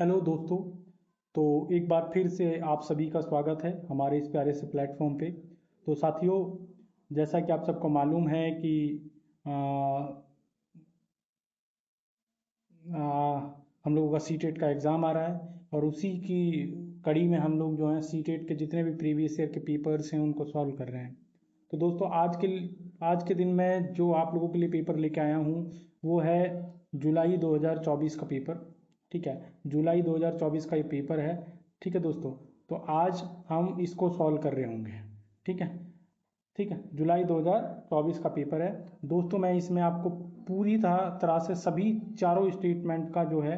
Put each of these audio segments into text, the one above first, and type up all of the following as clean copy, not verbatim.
Hello दोस्तों। तो एक बार फिर से आप सभी का स्वागत है हमारे इस प्यारे से प्लेटफॉर्म पे। तो साथियों, जैसा कि आप सबको मालूम है कि आ, हम लोगों का सीटेट का एग्ज़ाम आ रहा है और उसी की कड़ी में हम लोग जो हैं सीटेट के जितने भी प्रीवियस ईयर के पेपर्स हैं उनको सॉल्व कर रहे हैं। तो दोस्तों, आज के दिन मैं जो आप लोगों के लिए पेपर लेके आया हूँ वो है जुलाई 2024 का पेपर। ठीक है, जुलाई 2024 का ये पेपर है। ठीक है दोस्तों, तो आज हम इसको सॉल्व कर रहे होंगे। ठीक है, ठीक है, जुलाई 2024 का पेपर है दोस्तों। मैं इसमें आपको पूरी तरह से सभी चारों स्टेटमेंट का जो है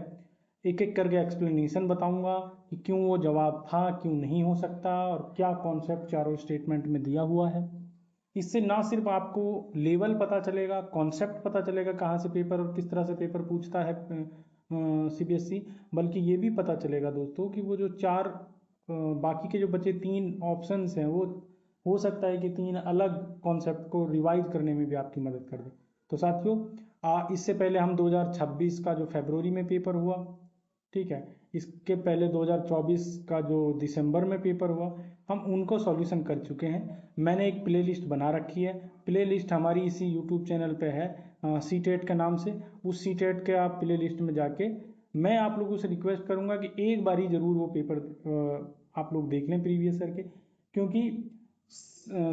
एक एक करके एक्सप्लेनेशन बताऊंगा कि क्यों वो जवाब था, क्यों नहीं हो सकता और क्या कॉन्सेप्ट चारों स्टेटमेंट में दिया हुआ है। इससे ना सिर्फ आपको लेवल पता चलेगा, कॉन्सेप्ट पता चलेगा कहाँ से पेपर और किस तरह से पेपर पूछता है सीबीएसई, बल्कि ये भी पता चलेगा दोस्तों कि वो जो चार बाकी के जो बचे तीन ऑप्शंस हैं वो हो सकता है कि तीन अलग कॉन्सेप्ट को रिवाइज करने में भी आपकी मदद कर दे। तो साथियों, इससे पहले हम 2026 का जो फरवरी में पेपर हुआ, ठीक है, इसके पहले 2024 का जो दिसंबर में पेपर हुआ, हम उनको सॉल्यूशन कर चुके हैं। मैंने एक प्लेलिस्ट बना रखी है। प्लेलिस्ट हमारी इसी यूट्यूब चैनल पे है सीटेट के नाम से। उस सीटेट के आप प्लेलिस्ट में जाके मैं आप लोगों से रिक्वेस्ट करूंगा कि एक बार ही जरूर वो पेपर आप लोग देख लें प्रीवियस ईयर के, क्योंकि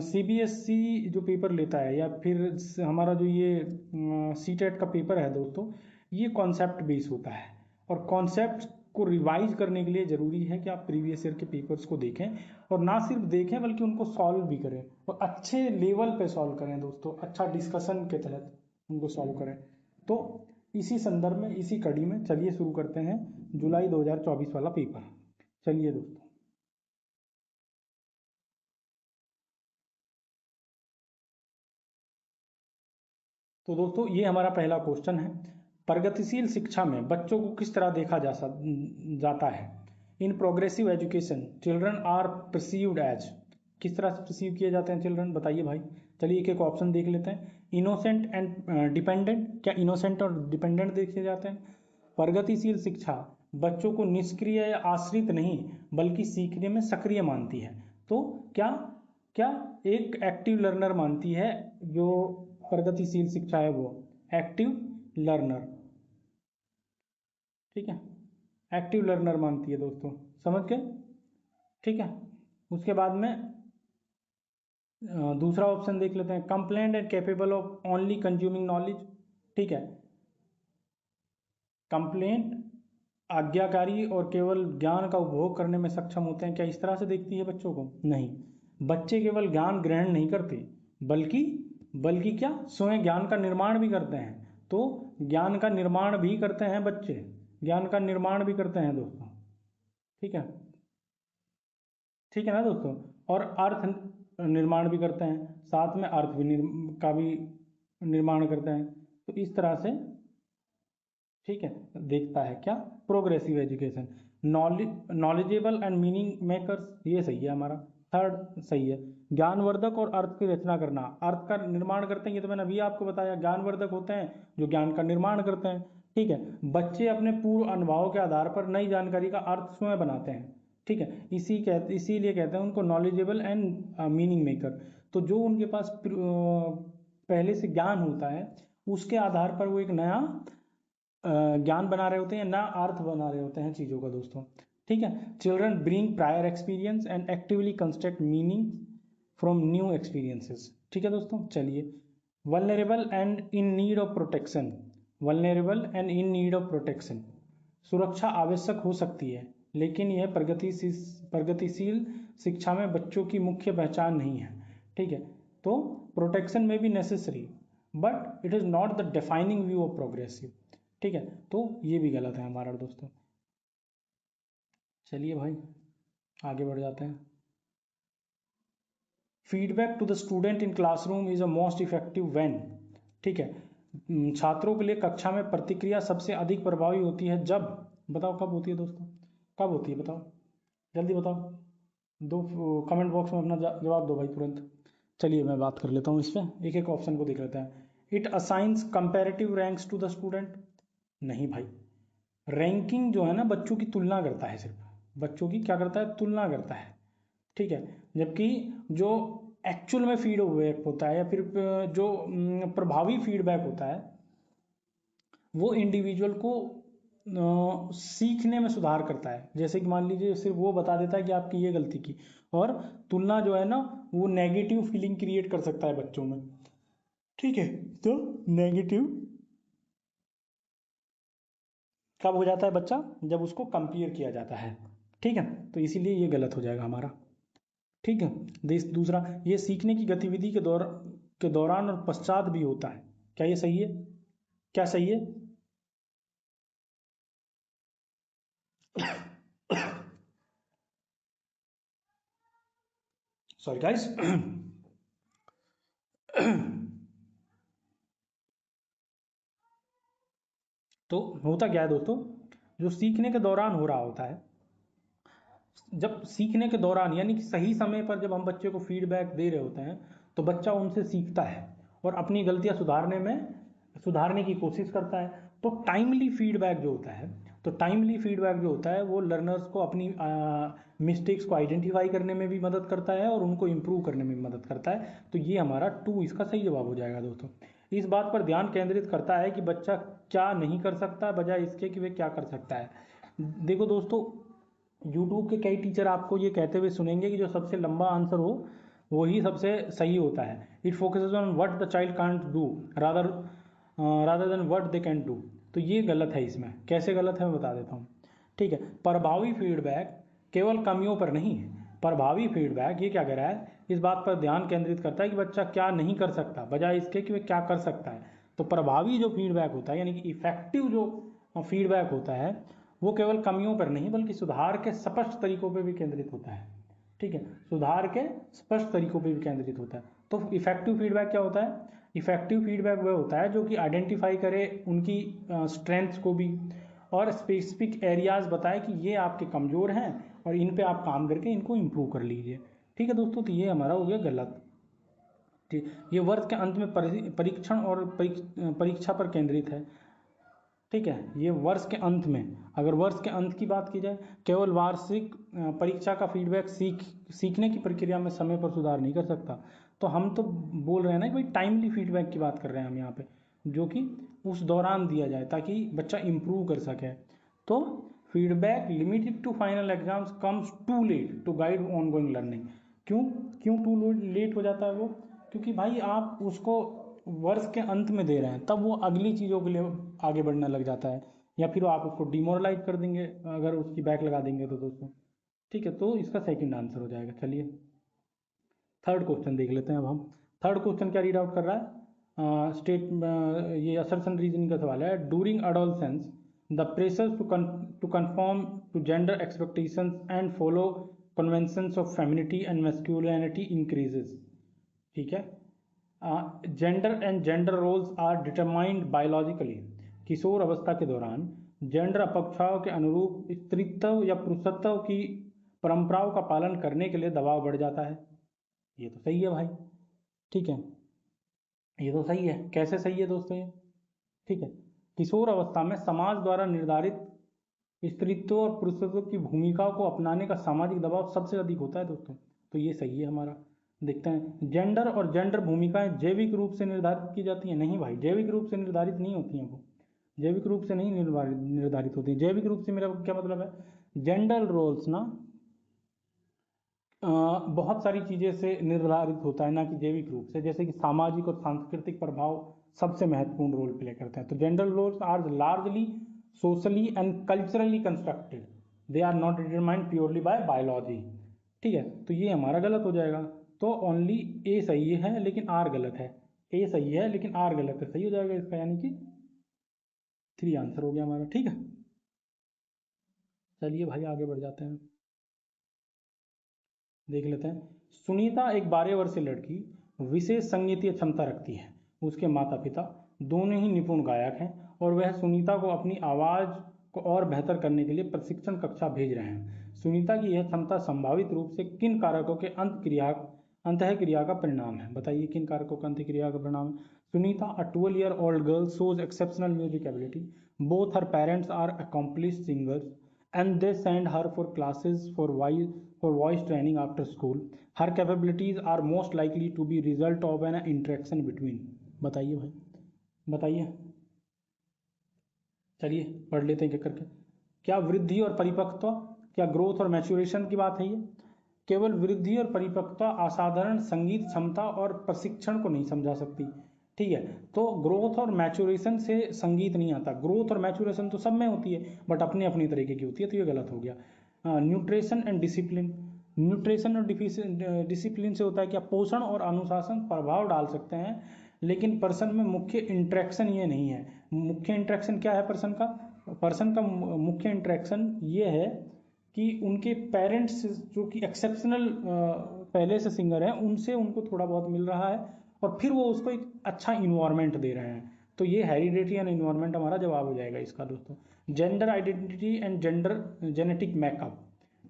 सीबीएसई जो पेपर लेता है या फिर हमारा जो ये सीटेट का पेपर है दोस्तों, ये कॉन्सेप्ट बेस होता है और कॉन्सेप्ट को रिवाइज करने के लिए ज़रूरी है कि आप प्रीवियस ईयर के पेपर्स को देखें और ना सिर्फ देखें बल्कि उनको सॉल्व भी करें और अच्छे लेवल पे सॉल्व करें दोस्तों, अच्छा डिस्कशन के तहत उनको सॉल्व करें। तो इसी संदर्भ में, इसी कड़ी में चलिए शुरू करते हैं जुलाई 2024 वाला पेपर। चलिए दोस्तों। तो दोस्तों, ये हमारा पहला क्वेश्चन है। प्रगतिशील शिक्षा में बच्चों को किस तरह देखा जाता है। In progressive education children are perceived as. किस तरह से परसीव किए जाते हैं चिल्ड्रन, बताइए भाई। चलिए एक एक ऑप्शन देख लेते हैं। इनोसेंट एंड डिपेंडेंट, क्या इनोसेंट और डिपेंडेंट देखे जाते हैं। प्रगतिशील शिक्षा बच्चों को निष्क्रिय या आश्रित नहीं बल्कि सीखने में सक्रिय मानती है। तो क्या क्या एक एक्टिव लर्नर मानती है। जो प्रगतिशील शिक्षा है वो एक्टिव लर्नर, ठीक है, एक्टिव लर्नर मानती है दोस्तों, समझ गए। ठीक है, उसके बाद में दूसरा ऑप्शन देख लेते हैं। Complaint and capable of only consuming knowledge. ठीक है, कंप्लेंट आज्ञाकारी और केवल ज्ञान का उपभोग करने में सक्षम होते हैं। क्या इस तरह से देखती है बच्चों को? नहीं, बच्चे केवल ज्ञान ग्रहण नहीं करते बल्कि बल्कि क्या, स्वयं ज्ञान का निर्माण भी करते हैं। तो ज्ञान का निर्माण भी करते हैं बच्चे, ज्ञान का निर्माण भी करते हैं दोस्तों। ठीक है, ठीक है ना दोस्तों। और अर्थ निर्माण भी करते हैं, साथ में अर्थ भी का भी निर्माण करते हैं। तो इस तरह से, ठीक है, देखता है क्या, progressive education. Knowledgeable and meaning makers, ये सही है हमारा, थर्ड सही है। ज्ञानवर्धक और अर्थ की रचना करना, अर्थ का निर्माण करते हैं, ये तो मैंने अभी आपको बताया। ज्ञानवर्धक होते हैं जो ज्ञान का निर्माण करते हैं। ठीक है, बच्चे अपने पूर्व अनुभवों के आधार पर नई जानकारी का अर्थ स्वयं बनाते हैं। ठीक है, इसीलिए कहते हैं उनको नॉलेजेबल एंड मीनिंग मेकर। तो जो उनके पास पहले से ज्ञान होता है उसके आधार पर वो एक नया ज्ञान बना रहे होते हैं, ना अर्थ बना रहे होते हैं चीज़ों का दोस्तों। ठीक है, children bring prior experience and actively construct meaning from new experiences. ठीक है दोस्तों, चलिए। Vulnerable and in need of protection, vulnerable and in need of protection, सुरक्षा आवश्यक हो सकती है लेकिन यह प्रगतिशील शिक्षा में बच्चों की मुख्य पहचान नहीं है। ठीक है, तो प्रोटेक्शन में भी necessary but it is not the defining view of progressive. ठीक है, तो ये भी गलत है हमारा दोस्तों। चलिए भाई, आगे बढ़ जाते हैं। Feedback to the student in classroom is a most effective when. ठीक है, छात्रों के लिए कक्षा में प्रतिक्रिया सबसे अधिक प्रभावी होती है जब, बताओ कब होती है दोस्तों, कब होती है बताओ, जल्दी बताओ। दो कमेंट बॉक्स में अपना जवाब दो भाई तुरंत। चलिए मैं बात कर लेता हूँ इस पर, एक एक ऑप्शन को देख लेते हैं। It assigns comparative ranks to the student, नहीं भाई। रैंकिंग जो है ना, बच्चों की तुलना करता है, सिर्फ बच्चों की क्या करता है, तुलना करता है, ठीक है। जबकि जो एक्चुअल में फीडबैक होता है या फिर जो प्रभावी फीडबैक होता है वो इंडिविजुअल को सीखने में सुधार करता है। जैसे कि मान लीजिए सिर्फ वो बता देता है कि आपकी ये गलती की, और तुलना जो है ना वो नेगेटिव फीलिंग क्रिएट कर सकता है बच्चों में, ठीक है। तो नेगेटिव कब हो जाता है बच्चा, जब उसको कंपेयर किया जाता है, ठीक है। तो इसीलिए ये गलत हो जाएगा हमारा, ठीक है। दूसरा, ये सीखने की गतिविधि के दौरान और पश्चात भी होता है। क्या ये सही है? क्या सही है? Sorry guys. तो होता क्या है दोस्तों, जो सीखने के दौरान हो रहा होता है, जब सीखने के दौरान यानी कि सही समय पर जब हम बच्चे को फीडबैक दे रहे होते हैं तो बच्चा उनसे सीखता है और अपनी गलतियां सुधारने की कोशिश करता है। तो टाइमली फीडबैक जो होता है, वो लर्नर्स को अपनी मिस्टेक्स को आइडेंटिफाई करने में भी मदद करता है और उनको इम्प्रूव करने में भी मदद करता है। तो ये हमारा 2 इसका सही जवाब हो जाएगा दोस्तों। इस बात पर ध्यान केंद्रित करता है कि बच्चा क्या नहीं कर सकता बजाय इसके कि वे क्या कर सकता है। देखो दोस्तों, यूट्यूब के कई टीचर आपको ये कहते हुए सुनेंगे कि जो सबसे लंबा आंसर हो वही सबसे सही होता है। It focuses on what the child can't do rather rather than what they can do. तो ये गलत है। इसमें कैसे गलत है मैं बता देता हूँ, ठीक है। प्रभावी फीडबैक केवल कमियों पर नहीं है। प्रभावी फीडबैक ये क्या कह रहा है, इस बात पर ध्यान केंद्रित करता है कि बच्चा क्या नहीं कर सकता बजाय इसके कि वह क्या कर सकता है। तो प्रभावी जो फीडबैक होता है यानी कि इफेक्टिव जो फीडबैक होता है वो केवल कमियों पर नहीं बल्कि सुधार के स्पष्ट तरीकों पर भी केंद्रित होता है, ठीक है। सुधार के स्पष्ट तरीकों पर भी केंद्रित होता है। तो इफेक्टिव फीडबैक क्या होता है? इफेक्टिव फीडबैक वह होता है जो कि आइडेंटिफाई करे उनकी स्ट्रेंथ्स को भी और स्पेसिफिक एरियाज बताए कि ये आपके कमज़ोर हैं और इन पे आप काम करके इनको इम्प्रूव कर लीजिए, ठीक है दोस्तों। तो ये हमारा हो गया गलत, ठीक। ये वर्ष के अंत में परीक्षण और परीक्षा पर केंद्रित है, ठीक है। ये वर्ष के अंत में, अगर वर्ष के अंत की बात की जाए, केवल वार्षिक परीक्षा का फीडबैक सीखने की प्रक्रिया में समय पर सुधार नहीं कर सकता। तो हम तो बोल रहे हैं ना कि भाई टाइमली फीडबैक की बात कर रहे हैं हम यहाँ पे, जो कि उस दौरान दिया जाए ताकि बच्चा इम्प्रूव कर सके। तो feedback limited to final exams comes too late to guide ongoing learning. क्यों क्यों टू लेट हो जाता है वो? क्योंकि भाई आप उसको वर्ष के अंत में दे रहे हैं, तब वो अगली चीज़ों के लिए आगे बढ़ने लग जाता है, या फिर आप उसको डिमोरलाइज कर देंगे अगर उसकी बैक लगा देंगे तो दोस्तों, ठीक है। तो इसका सेकंड आंसर हो जाएगा। चलिए थर्ड क्वेश्चन देख लेते हैं अब हम। थर्ड क्वेश्चन क्या रीड आउट कर रहा है, ये असर्शन रीजनिंग का सवाल है। During adolescence the pressure to conform to gender expectations and follow conventions of femininity and masculinity increases, ठीक है। Gender and gender roles are determined biologically. किशोर अवस्था के दौरान जेंडर अपेक्षाओं के अनुरूप स्त्रीत्व या पुरुषत्व की परंपराओं का पालन करने के लिए दबाव बढ़ जाता है। ये तो सही है भाई, ठीक है। ये तो सही है। कैसे सही है दोस्तों ये? ठीक है। किशोर अवस्था में समाज द्वारा निर्धारित स्त्रीत्व और पुरुषत्व की भूमिकाओं को अपनाने का सामाजिक दबाव सबसे अधिक होता है दोस्तों। तो ये सही है हमारा। देखते हैं, जेंडर और जेंडर भूमिकाएं जैविक रूप से निर्धारित की जाती हैं? नहीं भाई, जैविक रूप से निर्धारित नहीं होती हैं वो, जैविक रूप से नहीं निर्धारित होती हैं। जैविक रूप से मेरा क्या मतलब है, जेंडर रोल्स ना बहुत सारी चीज़ें से निर्धारित होता है, ना कि जैविक रूप से। जैसे कि सामाजिक और सांस्कृतिक प्रभाव सबसे महत्वपूर्ण रोल प्ले करते हैं। तो gender roles are largely socially and culturally constructed, they are not determined purely by biology, ठीक है। तो ये हमारा गलत हो जाएगा। तो ओनली ए सही है लेकिन आर गलत है। ए सही है लेकिन आर गलत है, सही हो जाएगा इसका, यानी कि 3 आंसर हो गया हमारा, ठीक है। चलिए भाई आगे बढ़ जाते हैं, देख लेते हैं। सुनीता एक 12 वर्षीय लड़की विशेष संगीतीय क्षमता रखती है। उसके माता पिता दोनों ही निपुण गायक हैं और वह सुनीता को अपनी आवाज़ को और बेहतर करने के लिए प्रशिक्षण कक्षा भेज रहे हैं। सुनीता की यह क्षमता संभावित रूप से किन कारकों के अंतःक्रिया का परिणाम है? बताइए किन कारकों का अंतःक्रिया का परिणाम है? सुनीता, अ 12-year-old girl, shows exceptional music ability. Both her parents are accomplished singers and they send her for classes for voice training after school. Her capabilities are most likely to be result of an interaction between. बताइए भाई, बताइए, चलिए पढ़ लेते हैं क्या करके। क्या वृद्धि और परिपक्वता, क्या ग्रोथ और मैच्योरेशन की बात है ये? केवल वृद्धि और परिपक्वता असाधारण संगीत क्षमता और प्रशिक्षण को नहीं समझा सकती। ठीक है, तो ग्रोथ और मैच्योरेशन से संगीत नहीं आता। ग्रोथ और मैच्योरेशन तो सब में होती है, बट अपनी अपनी तरीके की होती है, तो ये गलत हो गया। न्यूट्रिशन एंड डिसिप्लिन, न्यूट्रिशन और डिसिप्लिन से होता है क्या? पोषण और अनुशासन प्रभाव डाल सकते हैं, लेकिन पर्सन में मुख्य इंट्रैक्शन ये नहीं है। मुख्य इंट्रैक्शन क्या है पर्सन का? पर्सन का मुख्य इंट्रैक्शन ये है कि उनके पेरेंट्स जो कि एक्सेप्शनल पहले से सिंगर हैं, उनसे उनको थोड़ा बहुत मिल रहा है और फिर वो उसको एक अच्छा इन्वायरमेंट दे रहे हैं। तो ये हेरिडिटी एंड इन्वायरमेंट हमारा जवाब हो जाएगा इसका दोस्तों। Gender identity and gender genetic makeup,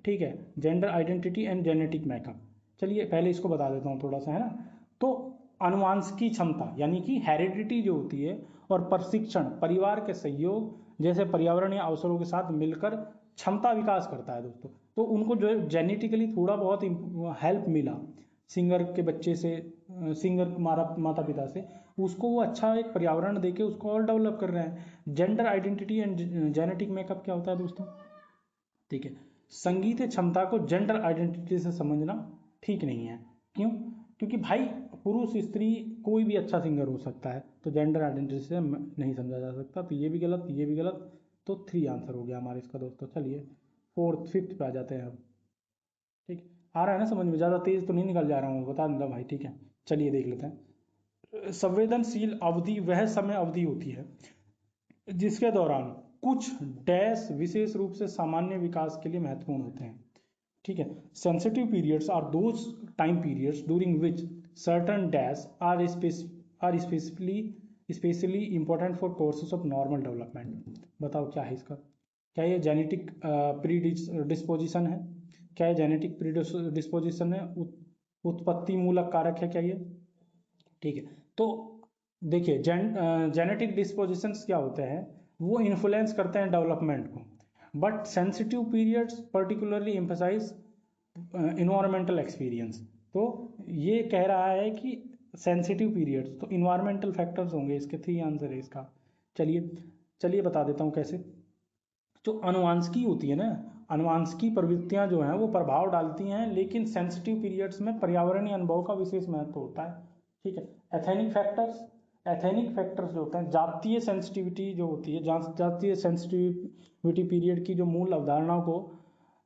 ठीक है, gender identity and genetic makeup. चलिए पहले इसको बता देता हूँ थोड़ा सा, है ना। तो अनुवांशिकी क्षमता यानी कि हेरिडिटी जो होती है, और प्रशिक्षण परिवार के सहयोग जैसे पर्यावरण या अवसरों के साथ मिलकर क्षमता विकास करता है दोस्तों। तो उनको जो जेनेटिकली थोड़ा बहुत हेल्प मिला सिंगर के बच्चे से, सिंगर माता पिता से, उसको वो अच्छा एक पर्यावरण देके उसको और डेवलप कर रहे हैं। Gender identity and genetic makeup क्या होता है दोस्तों? ठीक है, संगीत क्षमता को जेंडर आइडेंटिटी से समझना ठीक नहीं है। क्यों? क्योंकि भाई पुरुष स्त्री कोई भी अच्छा सिंगर हो सकता है, तो जेंडर आइडेंटिटी से नहीं समझा जा सकता। तो ये भी गलत, ये भी गलत, तो 3 आंसर हो गया हमारे इसका दोस्तों। चलिए 4th 5th पे आ जाते हैं अब। ठीक, आ रहा है ना समझ में? ज़्यादा तेज तो नहीं निकल जा रहा हूँ, बता दूंगा भाई, ठीक है। चलिए देख लेते हैं। संवेदनशील अवधि वह समय अवधि होती है जिसके दौरान कुछ डैश विशेष रूप से सामान्य विकास के लिए महत्वपूर्ण होते हैं। ठीक है, sensitive periods are those time periods during which certain dash are especially important for courses of normal development. बताओ क्या है इसका? क्या ये जेनेटिक प्रीडिस्पोजिशन है? क्या ये जेनेटिक प्रीडिस्पोजिशन है? उत्पत्ति मूलक कारक है क्या ये? ठीक है, तो देखिए जेनेटिक डिस्पोजिशंस क्या होते हैं, वो इन्फ्लुएंस करते हैं डेवलपमेंट को, but sensitive periods particularly emphasize environmental experience. तो ये कह रहा है कि सेंसिटिव पीरियड्स, तो इन्वायरमेंटल फैक्टर्स होंगे इसके। 3 आंसर है इसका। चलिए चलिए बता देता हूँ कैसे। जो अनुवांशिकी होती है ना, अनुवांशिकी प्रवृत्तियां जो हैं वो प्रभाव डालती हैं, लेकिन सेंसिटिव पीरियड्स में पर्यावरणीय अनुभव का विशेष महत्व होता है। ठीक है, एथेनिक फैक्टर्स, एथेनिक फैक्टर्स जो होते हैं, जातीय सेंसिटिविटी जो होती है, जातीय सेंसिटिविटी पीरियड की जो मूल अवधारणाओं को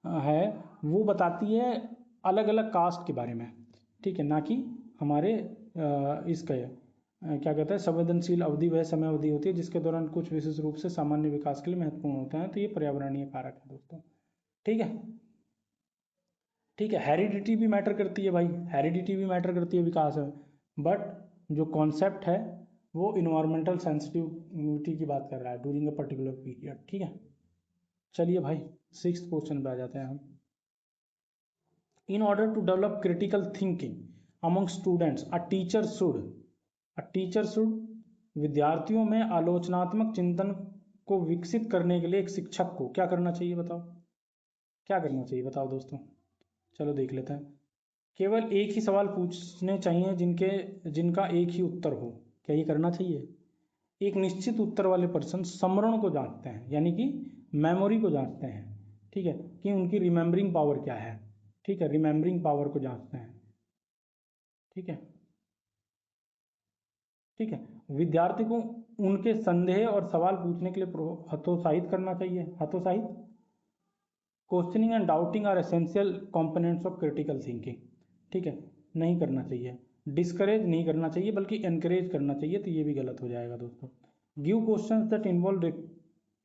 है वो बताती है अलग अलग कास्ट के बारे में। ठीक है, ना कि हमारे इसका क्या कहते हैं, संवेदनशील अवधि वह समय अवधि होती है जिसके दौरान कुछ विशेष रूप से सामान्य विकास के लिए महत्वपूर्ण होते हैं। तो ये पर्यावरणीय कारक है दोस्तों। ठीक है, ठीक है, हेरिडिटी भी मैटर करती है भाई, हेरिडिटी भी मैटर करती है विकास में, बट जो कॉन्सेप्ट है वो इन्वायरमेंटल सेंसिटिविटी की बात कर रहा है ड्यूरिंग अ पर्टिकुलर पीरियड। ठीक है, चलिए भाई 6th क्वेश्चन पे आ जाते हैं हम। In order to develop critical thinking among students a teacher should विद्यार्थियों में आलोचनात्मक चिंतन को विकसित करने के लिए एक शिक्षक को क्या करना चाहिए? बताओ क्या करना चाहिए, बताओ दोस्तों। चलो देख लेते हैं। केवल एक ही सवाल पूछने चाहिए जिनका एक ही उत्तर हो। क्या ये करना चाहिए? एक निश्चित उत्तर वाले पर्सन स्मरण को जांचते हैं, यानी कि मेमोरी को जांचते हैं। ठीक है, कि उनकी रिमेम्बरिंग पावर क्या है। ठीक है, रिमेम्बरिंग पावर को जांचते हैं। ठीक है, ठीक है, विद्यार्थी को उनके संदेह और सवाल पूछने के लिए हतोत्साहित करना चाहिए। हतोत्साहित, questioning and doubting are essential components of critical thinking. ठीक है, नहीं करना चाहिए। डिस्करेज नहीं करना चाहिए बल्कि एनकरेज करना चाहिए, तो ये भी गलत हो जाएगा दोस्तों। Give questions that involve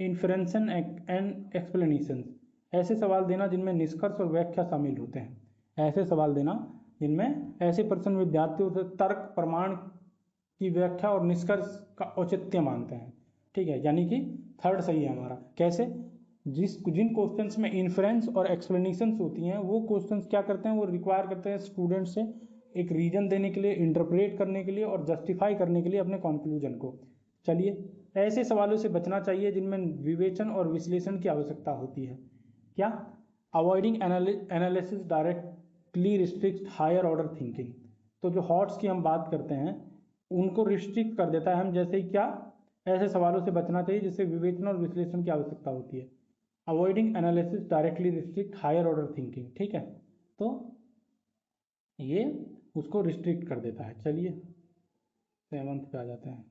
inference and explanation, ऐसे सवाल देना जिनमें निष्कर्ष और व्याख्या शामिल होते हैं। ऐसे सवाल देना जिनमें ऐसे प्रश्न विद्यार्थियों से तर्क प्रमाण की व्याख्या और निष्कर्ष का औचित्य मानते हैं। ठीक है, यानी कि 3rd सही है हमारा। कैसे? जिन क्वेश्चंस में इन्फ्रेंस और एक्सप्लेनेशंस होती हैं, वो क्वेश्चंस क्या करते हैं, वो रिक्वायर करते हैं स्टूडेंट से एक रीजन देने के लिए, इंटरप्रेट करने के लिए और जस्टिफाई करने के लिए अपने कंक्लूजन को। चलिए ऐसे सवालों से बचना चाहिए जिनमें विवेचन और विश्लेषण की आवश्यकता होती है। क्या? Avoiding analysis directly restrict higher order thinking. तो जो हॉट्स की हम बात करते हैं उनको रिस्ट्रिक्ट कर देता है हम, जैसे ही क्या, ऐसे सवालों से बचना चाहिए जिससे विवेचन और विश्लेषण की आवश्यकता होती है। Avoiding analysis directly restrict higher order thinking, ठीक है, तो ये उसको रिस्ट्रिक्ट कर देता है। चलिए 7th पे आ जाते हैं।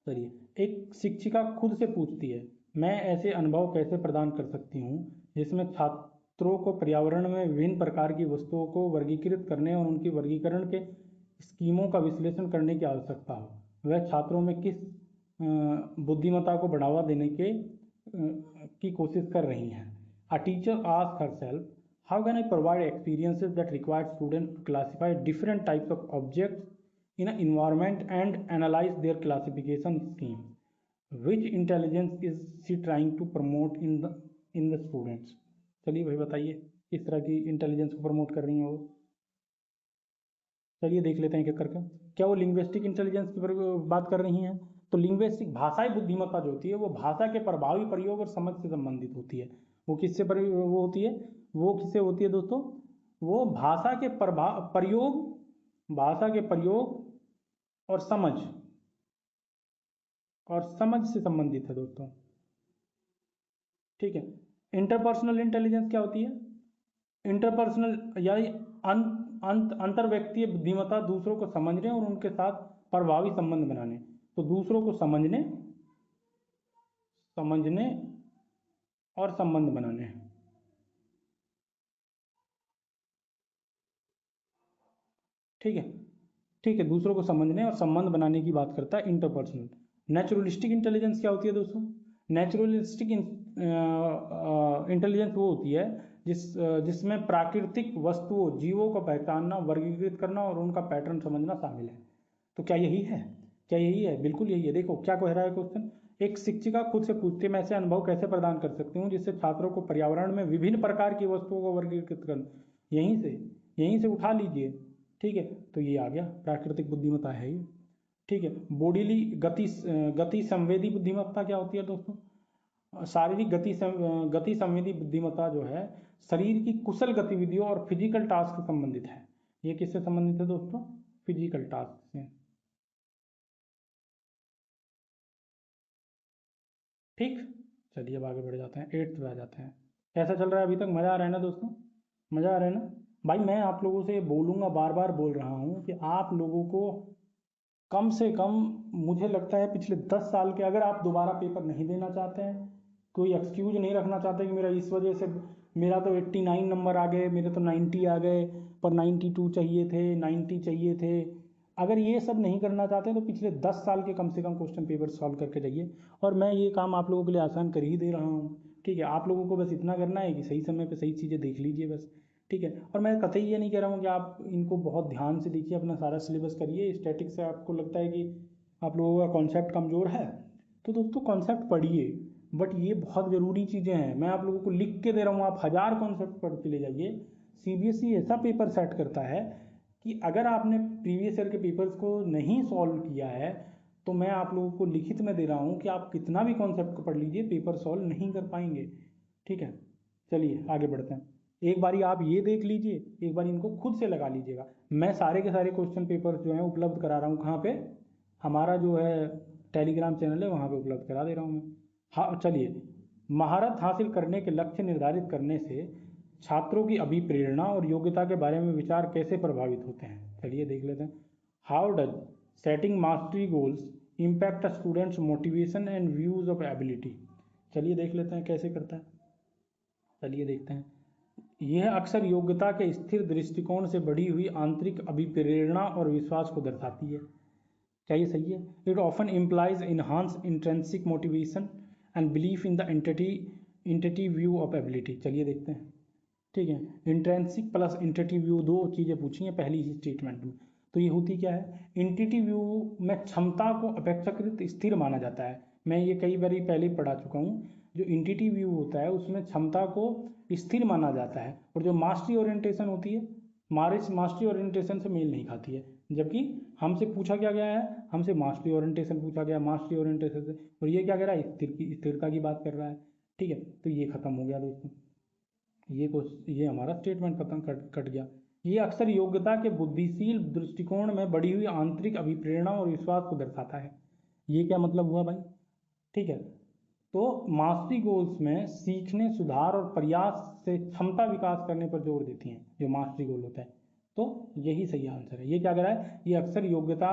चलिए, एक शिक्षिका खुद से पूछती है, मैं ऐसे अनुभव कैसे प्रदान कर सकती हूँ जिसमें छात्रों को पर्यावरण में विभिन्न प्रकार की वस्तुओं को वर्गीकृत करने और उनकी वर्गीकरण के स्कीमों का विश्लेषण करने की आवश्यकता हो। वह छात्रों में किस बुद्धिमत्ता को बढ़ावा देने की कोशिश कर रही हैं। A teacher ask herself, how can I provide experiences that require student to classify different types of objects in an environment and analyze their classification scheme. Which intelligence is she trying to promote in the students? चलिए भाई बताइए किस तरह की intelligence को promote कर रही हैं वो। चलिए देख लेते हैं क्या करके। क्या वो लिंग्विस्टिक इंटेलिजेंस की बात कर रही हैं? तो लिंग्विस्टिक भाषाई बुद्धिमत्ता जो होती है वो भाषा के प्रभावी प्रयोग और समझ से संबंधित होती है। वो किससे वो होती है? वो किससे होती है दोस्तों? वो भाषा के प्रयोग और समझ से संबंधित है दोस्तों, ठीक है। इंटरपर्सनल इंटेलिजेंस क्या होती है? इंटरपर्सनल यानी अंतरव्यक्तीय बुद्धिमत्ता दूसरों को समझने और उनके साथ प्रभावी संबंध बनाने। तो दूसरों को समझने और संबंध बनाने, ठीक है, ठीक है, दूसरों को समझने और संबंध बनाने की बात करता है इंटरपर्सनल। नेचुरलिस्टिक इंटेलिजेंस क्या होती है दोस्तों? नेचुरलिस्टिक इंटेलिजेंस वो होती है जिसमें प्राकृतिक वस्तुओं, जीवों को पहचानना, वर्गीकृत करना और उनका पैटर्न समझना शामिल है। तो क्या यही है? क्या यही है? बिल्कुल यही है। देखो क्या कह रहा है क्वेश्चन। एक शिक्षिका खुद से पूछती है, मैं ऐसे अनुभव कैसे प्रदान कर सकती हूँ जिससे छात्रों को पर्यावरण में विभिन्न प्रकार की वस्तुओं को वर्गीकृत कर, यहीं से उठा लीजिए, ठीक है। तो ये आ गया, प्राकृतिक बुद्धिमत्ता है ये, ठीक है। बॉडीली गति संवेदी बुद्धिमत्ता क्या होती है दोस्तों? शारीरिक गति संवेदी बुद्धिमत्ता जो है शरीर की कुशल गतिविधियों और फिजिकल टास्क से संबंधित है। ये किससे संबंधित है दोस्तों? फिजिकल टास्क से, ठीक। चलिए अब आगे बढ़ जाते हैं, 8th पे आ जाते हैं। कैसा चल रहा है अभी तक? मज़ा आ रहा है ना दोस्तों? मज़ा आ रहा है ना? भाई मैं आप लोगों से बोलूँगा, बार बार बोल रहा हूँ कि आप लोगों को कम से कम, मुझे लगता है पिछले 10 साल के, अगर आप दोबारा पेपर नहीं देना चाहते हैं, कोई एक्सक्यूज नहीं रखना चाहते कि मेरा इस वजह से, मेरा तो 89 नंबर आ गए, मेरे तो 90 आ गए, पर 92 चाहिए थे, 90 चाहिए थे, अगर ये सब नहीं करना चाहते हैं तो पिछले 10 साल के कम से कम क्वेश्चन पेपर सॉल्व करके जाइए। और मैं ये काम आप लोगों के लिए आसान कर ही दे रहा हूँ, ठीक है। आप लोगों को बस इतना करना है कि सही समय पे सही चीज़ें देख लीजिए बस, ठीक है। और मैं कतई ये नहीं कह रहा हूँ कि आप इनको बहुत ध्यान से देखिए, अपना सारा सिलेबस करिए। स्टैटिक से आपको लगता है कि आप लोगों का कॉन्सेप्ट कमज़ोर है तो दोस्तों कॉन्सेप्ट पढ़िए, बट ये बहुत ज़रूरी चीज़ें हैं। मैं आप लोगों को लिख के दे रहा हूँ, आप 1000 कॉन्सेप्ट पढ़ के ले जाइए। CBSE ऐसा पेपर सेट करता है कि अगर आपने प्रीवियस ईयर के पेपर्स को नहीं सॉल्व किया है तो मैं आप लोगों को लिखित में दे रहा हूँ कि आप कितना भी कॉन्सेप्ट को पढ़ लीजिए, पेपर सॉल्व नहीं कर पाएंगे, ठीक है। चलिए आगे बढ़ते हैं। एक बारी आप ये देख लीजिए, एक बार इनको खुद से लगा लीजिएगा। मैं सारे के सारे क्वेश्चन पेपर जो हैं उपलब्ध करा रहा हूँ, कहाँ पे? हमारा जो है टेलीग्राम चैनल है वहाँ पे उपलब्ध करा दे रहा हूँ मैं। हाँ चलिए, महारत हासिल करने के लक्ष्य निर्धारित करने से छात्रों की अभिप्रेरणा और योग्यता के बारे में विचार कैसे प्रभावित होते हैं। चलिए देख लेते हैं। How does setting mastery goals impact a students motivation and views of ability. चलिए देख लेते हैं कैसे करता है। चलिए देखते हैं। यह अक्सर योग्यता के स्थिर दृष्टिकोण से बढ़ी हुई आंतरिक अभिप्रेरणा और विश्वास को दर्शाती है। क्या ये सही है? It often implies enhance intrinsic motivation and belief in the entity view of ability. चलिए देखते हैं, ठीक है। इंट्रेंसिक प्लस इंटेटिव व्यू, दो चीज़ें पूछी हैं पहली ही स्टेटमेंट में। तो ये होती क्या है? इंटेटिव व्यू में क्षमता को अपेक्षाकृत स्थिर माना जाता है। मैं ये कई बार पहले ही पढ़ा चुका हूँ। जो इंटेटिव व्यू होता है उसमें क्षमता को स्थिर माना जाता है, और जो मास्टरी ओरिएंटेशन होती है, मास्टरी ओरिएंटेशन से मेल नहीं खाती है। जबकि हमसे पूछा क्या गया है, हमसे मास्टरी ओरिएंटेशन पूछा गया, मास्टरी ओरिएंटेशन से, और ये क्या कह रहा है, स्थिरता की बात कर रहा है। ठीक है, तो ये खत्म हो गया दोस्तों, ये हमारा स्टेटमेंट खत्म कट गया। ये अक्सर योग्यता के बुद्धिशील दृष्टिकोण में बढ़ी हुई आंतरिक अभिप्रेरणा और विश्वास को दर्शाता है। ये क्या मतलब हुआ भाई? ठीक है, तो मास्टरी गोल्स में सीखने, सुधार और प्रयास से क्षमता विकास करने पर जोर देती हैं जो मास्टरी गोल होता है। तो यही सही आंसर है। ये क्या कह रहा है, ये अक्सर योग्यता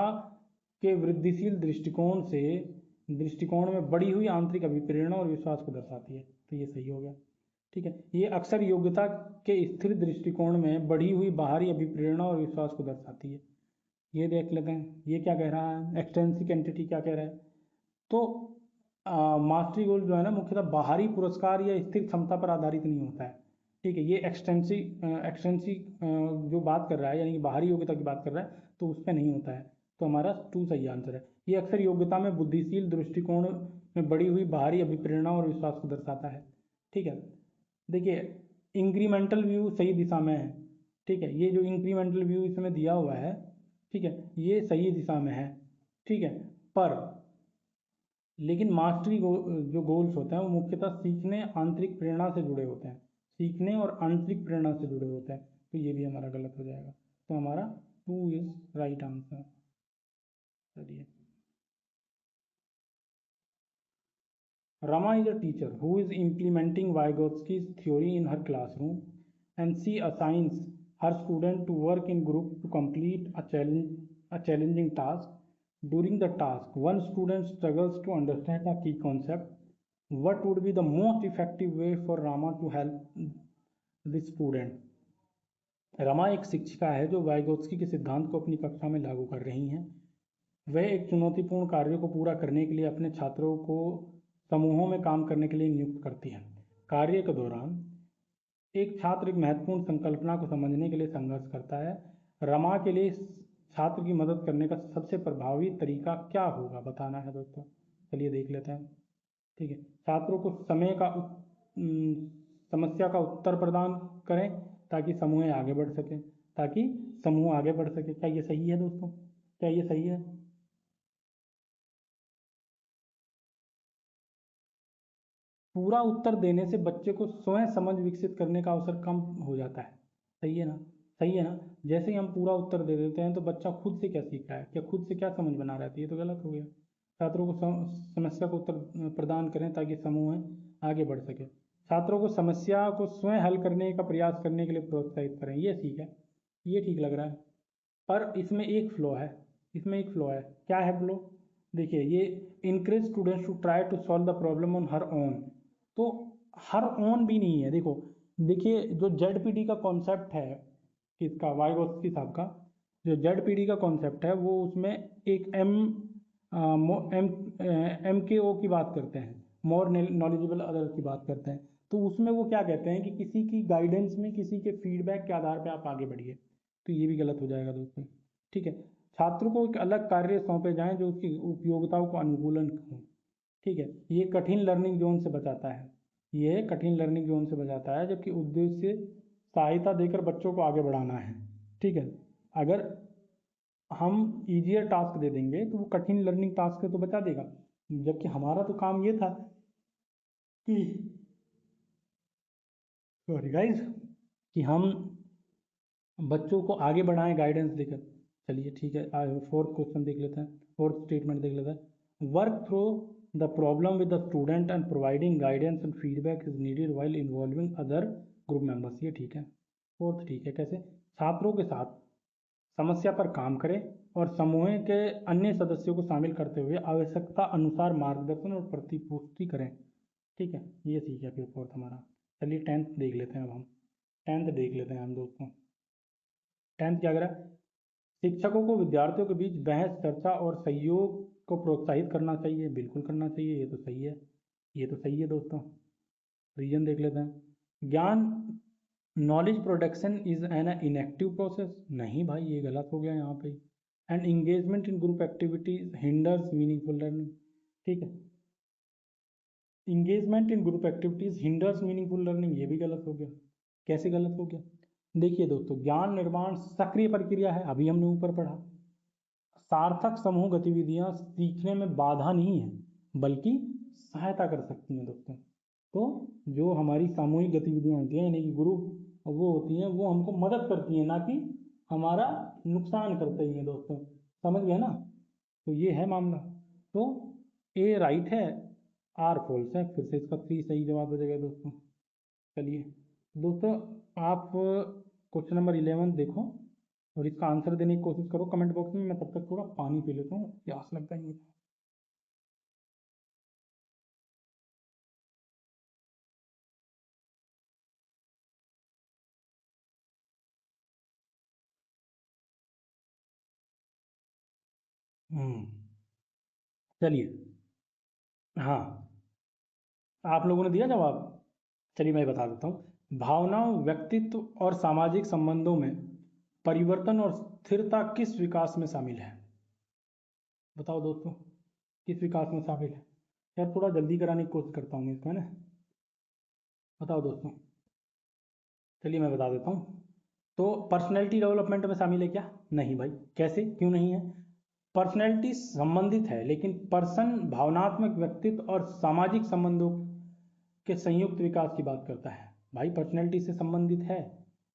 के वृद्धिशील दृष्टिकोण में बढ़ी हुई आंतरिक अभिप्रेरणा और विश्वास को दर्शाती है। तो ये सही हो गया। ठीक है, ये अक्सर योग्यता के स्थिर दृष्टिकोण में बढ़ी हुई बाहरी अभिप्रेरणा और विश्वास को दर्शाती है। ये देख लेते हैं, ये क्या कह रहा है, एक्सटेंसिव एंटिटी क्या कह रहा है। तो मास्टरी गोल जो है ना, मुख्यतः बाहरी पुरस्कार या स्थिर क्षमता पर आधारित नहीं होता है। ठीक है, ये एक्सटेंसिव जो बात कर रहा है, यानी कि बाहरी योग्यता की बात कर रहा है, तो उस पर नहीं होता है। तो हमारा 2 सही आंसर है। ये अक्सर योग्यता में बुद्धिशील दृष्टिकोण में बढ़ी हुई बाहरी अभिप्रेरणा और विश्वास को दर्शाता है। ठीक है, देखिए इंक्रीमेंटल व्यू सही दिशा में है। ठीक है, ये जो इंक्रीमेंटल व्यू इसमें दिया हुआ है, ठीक है, ये सही दिशा में है। ठीक है, पर लेकिन मास्टरी जो गोल्स होते हैं वो मुख्यतः सीखने, आंतरिक प्रेरणा से जुड़े होते हैं, सीखने और आंतरिक प्रेरणा से जुड़े होते हैं। तो ये भी हमारा गलत हो जाएगा। तो हमारा 2 इज राइट आंसर। चलिए, Rama is a teacher who is implementing Vygotsky's theory in her classroom, and she assigns her student to work in group to complete a challenging task. During the task, one student struggles to understand a key concept. What would be the most effective way for Rama to help this student? Rama एक शिक्षिका है जो Vygotsky के सिद्धांत को अपनी कक्षा में लागू कर रही हैं। वह एक चुनौतीपूर्ण कार्य को पूरा करने के लिए अपने छात्रों को समूहों में काम करने के लिए नियुक्त करती है। कार्य के दौरान एक छात्र एक महत्वपूर्ण संकल्पना को समझने के लिए संघर्ष करता है। रमा के लिए छात्र की मदद करने का सबसे प्रभावी तरीका क्या होगा, बताना है दोस्तों। चलिए देख लेते हैं। ठीक है, छात्रों को समस्या का उत्तर प्रदान करें ताकि समूह आगे बढ़ सके, क्या ये सही है दोस्तों? क्या ये सही है? पूरा उत्तर देने से बच्चे को स्वयं समझ विकसित करने का अवसर कम हो जाता है। सही है ना? सही है ना? जैसे ही हम पूरा उत्तर दे देते हैं तो बच्चा खुद से क्या सीख रहा है, क्या खुद से क्या समझ बना रहा है, तो ये तो गलत हो गया। छात्रों को समस्या को उत्तर प्रदान करें ताकि समूह आगे बढ़ सके। छात्रों को समस्या को स्वयं हल करने का प्रयास करने के लिए प्रोत्साहित करें, ये ठीक है, ये ठीक लग रहा है। पर इसमें एक फ्लॉ है, क्या है फ्लॉ? देखिए, ये encourage students to try to solve the problem on her own. तो हर ओन भी नहीं है। देखिए जो जेड का कॉन्सेप्ट है, किसका, वाइगोत्स्की साहब का, जो जेड का कॉन्सेप्ट है वो उसमें एक के ओ की बात करते हैं, मोर नॉलेजेबल अदर की बात करते हैं। तो उसमें वो क्या कहते हैं कि किसी की गाइडेंस में, किसी के फीडबैक के आधार पर आप आगे बढ़िए। तो ये भी गलत हो जाएगा दोस्तों। ठीक है, छात्र को एक अलग कार्य सौंपे जाएं जो उसकी उपयोगिताओं को अनुकूलन हो। ठीक है, ये कठिन लर्निंग जोन से बचाता है, जबकि उद्देश्य सहायता देकर बच्चों को आगे बढ़ाना है। ठीक है, अगर हम ईजियर टास्क दे देंगे तो वो कठिन लर्निंग टास्क से तो बचा देगा, जबकि हमारा तो काम ये था कि, सॉरी गाइस, कि हम बच्चों को आगे बढ़ाएं गाइडेंस देकर। चलिए ठीक है, 4th क्वेश्चन देख लेते हैं, 4th स्टेटमेंट देख लेते हैं। Work through the problem with the student and providing guidance and feedback is needed while involving other group members. ये ठीक है, 4th ठीक है। कैसे? छात्रों के साथ समस्या पर काम करें और समूह के अन्य सदस्यों को शामिल करते हुए आवश्यकता अनुसार मार्गदर्शन और प्रतिपुष्टि करें। ठीक है, ये ठीक है फिर 4th हमारा। चलिए 10th देख लेते हैं। अब हम 10th देख लेते हैं हम दोस्तों। 10th क्या करा? शिक्षकों को विद्यार्थियों के बीच बहस, चर्चा और सहयोग को प्रोत्साहित करना चाहिए। बिल्कुल करना चाहिए, ये तो सही है, दोस्तों। रीजन देख लेते हैं। ज्ञान, knowledge production is an inactive process. नहीं भाई, ये गलत हो गया यहाँ पे। And engagement in group activities hinders meaningful learning. ठीक है, engagement in group activities hinders meaningful learning, ये भी गलत हो गया। कैसे गलत हो गया? देखिए दोस्तों, ज्ञान निर्माण सक्रिय प्रक्रिया है, अभी हमने ऊपर पढ़ा। सार्थक समूह गतिविधियां सीखने में बाधा नहीं है बल्कि सहायता कर सकती हैं दोस्तों। तो जो हमारी सामूहिक गतिविधियां होती हैं यानी कि ग्रुप वो होती हैं, वो हमको मदद करती हैं, ना कि हमारा नुकसान करती हैं दोस्तों। समझ गए ना? तो ये है मामला। तो ए राइट है, आर फॉल्स है। फिर से इसका 3 सही जवाब हो जाएगा दोस्तों। चलिए दोस्तों, आप क्वेश्चन नंबर 11 देखो और इसका आंसर देने की कोशिश करो कमेंट बॉक्स में। मैं तब तक थोड़ा पानी पी लेता हूँ, प्यास लगता है मुझे। चलिए, हाँ, आप लोगों ने दिया जवाब। चलिए मैं बता देता हूँ। भावनाओं, व्यक्तित्व और सामाजिक संबंधों में परिवर्तन और स्थिरता किस विकास में शामिल है? बताओ दोस्तों, किस विकास में शामिल है? यार थोड़ा जल्दी कराने की कोशिश करता हूँ मैं इसको, है ना? बताओ दोस्तों। चलिए मैं बता देता हूँ। तो पर्सनैलिटी डेवलपमेंट में शामिल है क्या? नहीं भाई। कैसे, क्यों नहीं है? पर्सनैलिटी संबंधित है, लेकिन पर्सन भावनात्मक व्यक्तित्व और सामाजिक संबंधों के संयुक्त विकास की बात करता है। भाई पर्सनैलिटी से संबंधित है,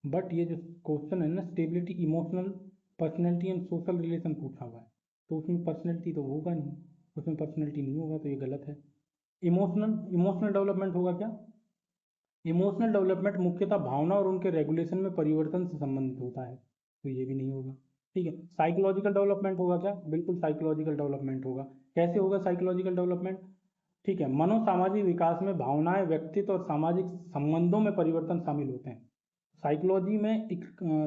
बट ये जो क्वेश्चन है ना, stability, emotional personality and social relation पूछा हुआ है, तो उसमें पर्सनैलिटी तो होगा नहीं, उसमें पर्सनैलिटी नहीं होगा, तो ये गलत है। इमोशनल डेवलपमेंट होगा क्या? इमोशनल डेवलपमेंट मुख्यतः भावना और उनके रेगुलेशन में परिवर्तन से संबंधित होता है, तो ये भी नहीं होगा। ठीक है। साइकोलॉजिकल डेवलपमेंट होगा क्या? बिल्कुल साइकोलॉजिकल डेवलपमेंट होगा। कैसे होगा साइकोलॉजिकल डेवलपमेंट? ठीक है, मनोसामाजिक विकास में भावनाएं, व्यक्तित्व और सामाजिक संबंधों में परिवर्तन शामिल होते हैं। साइकोलॉजी में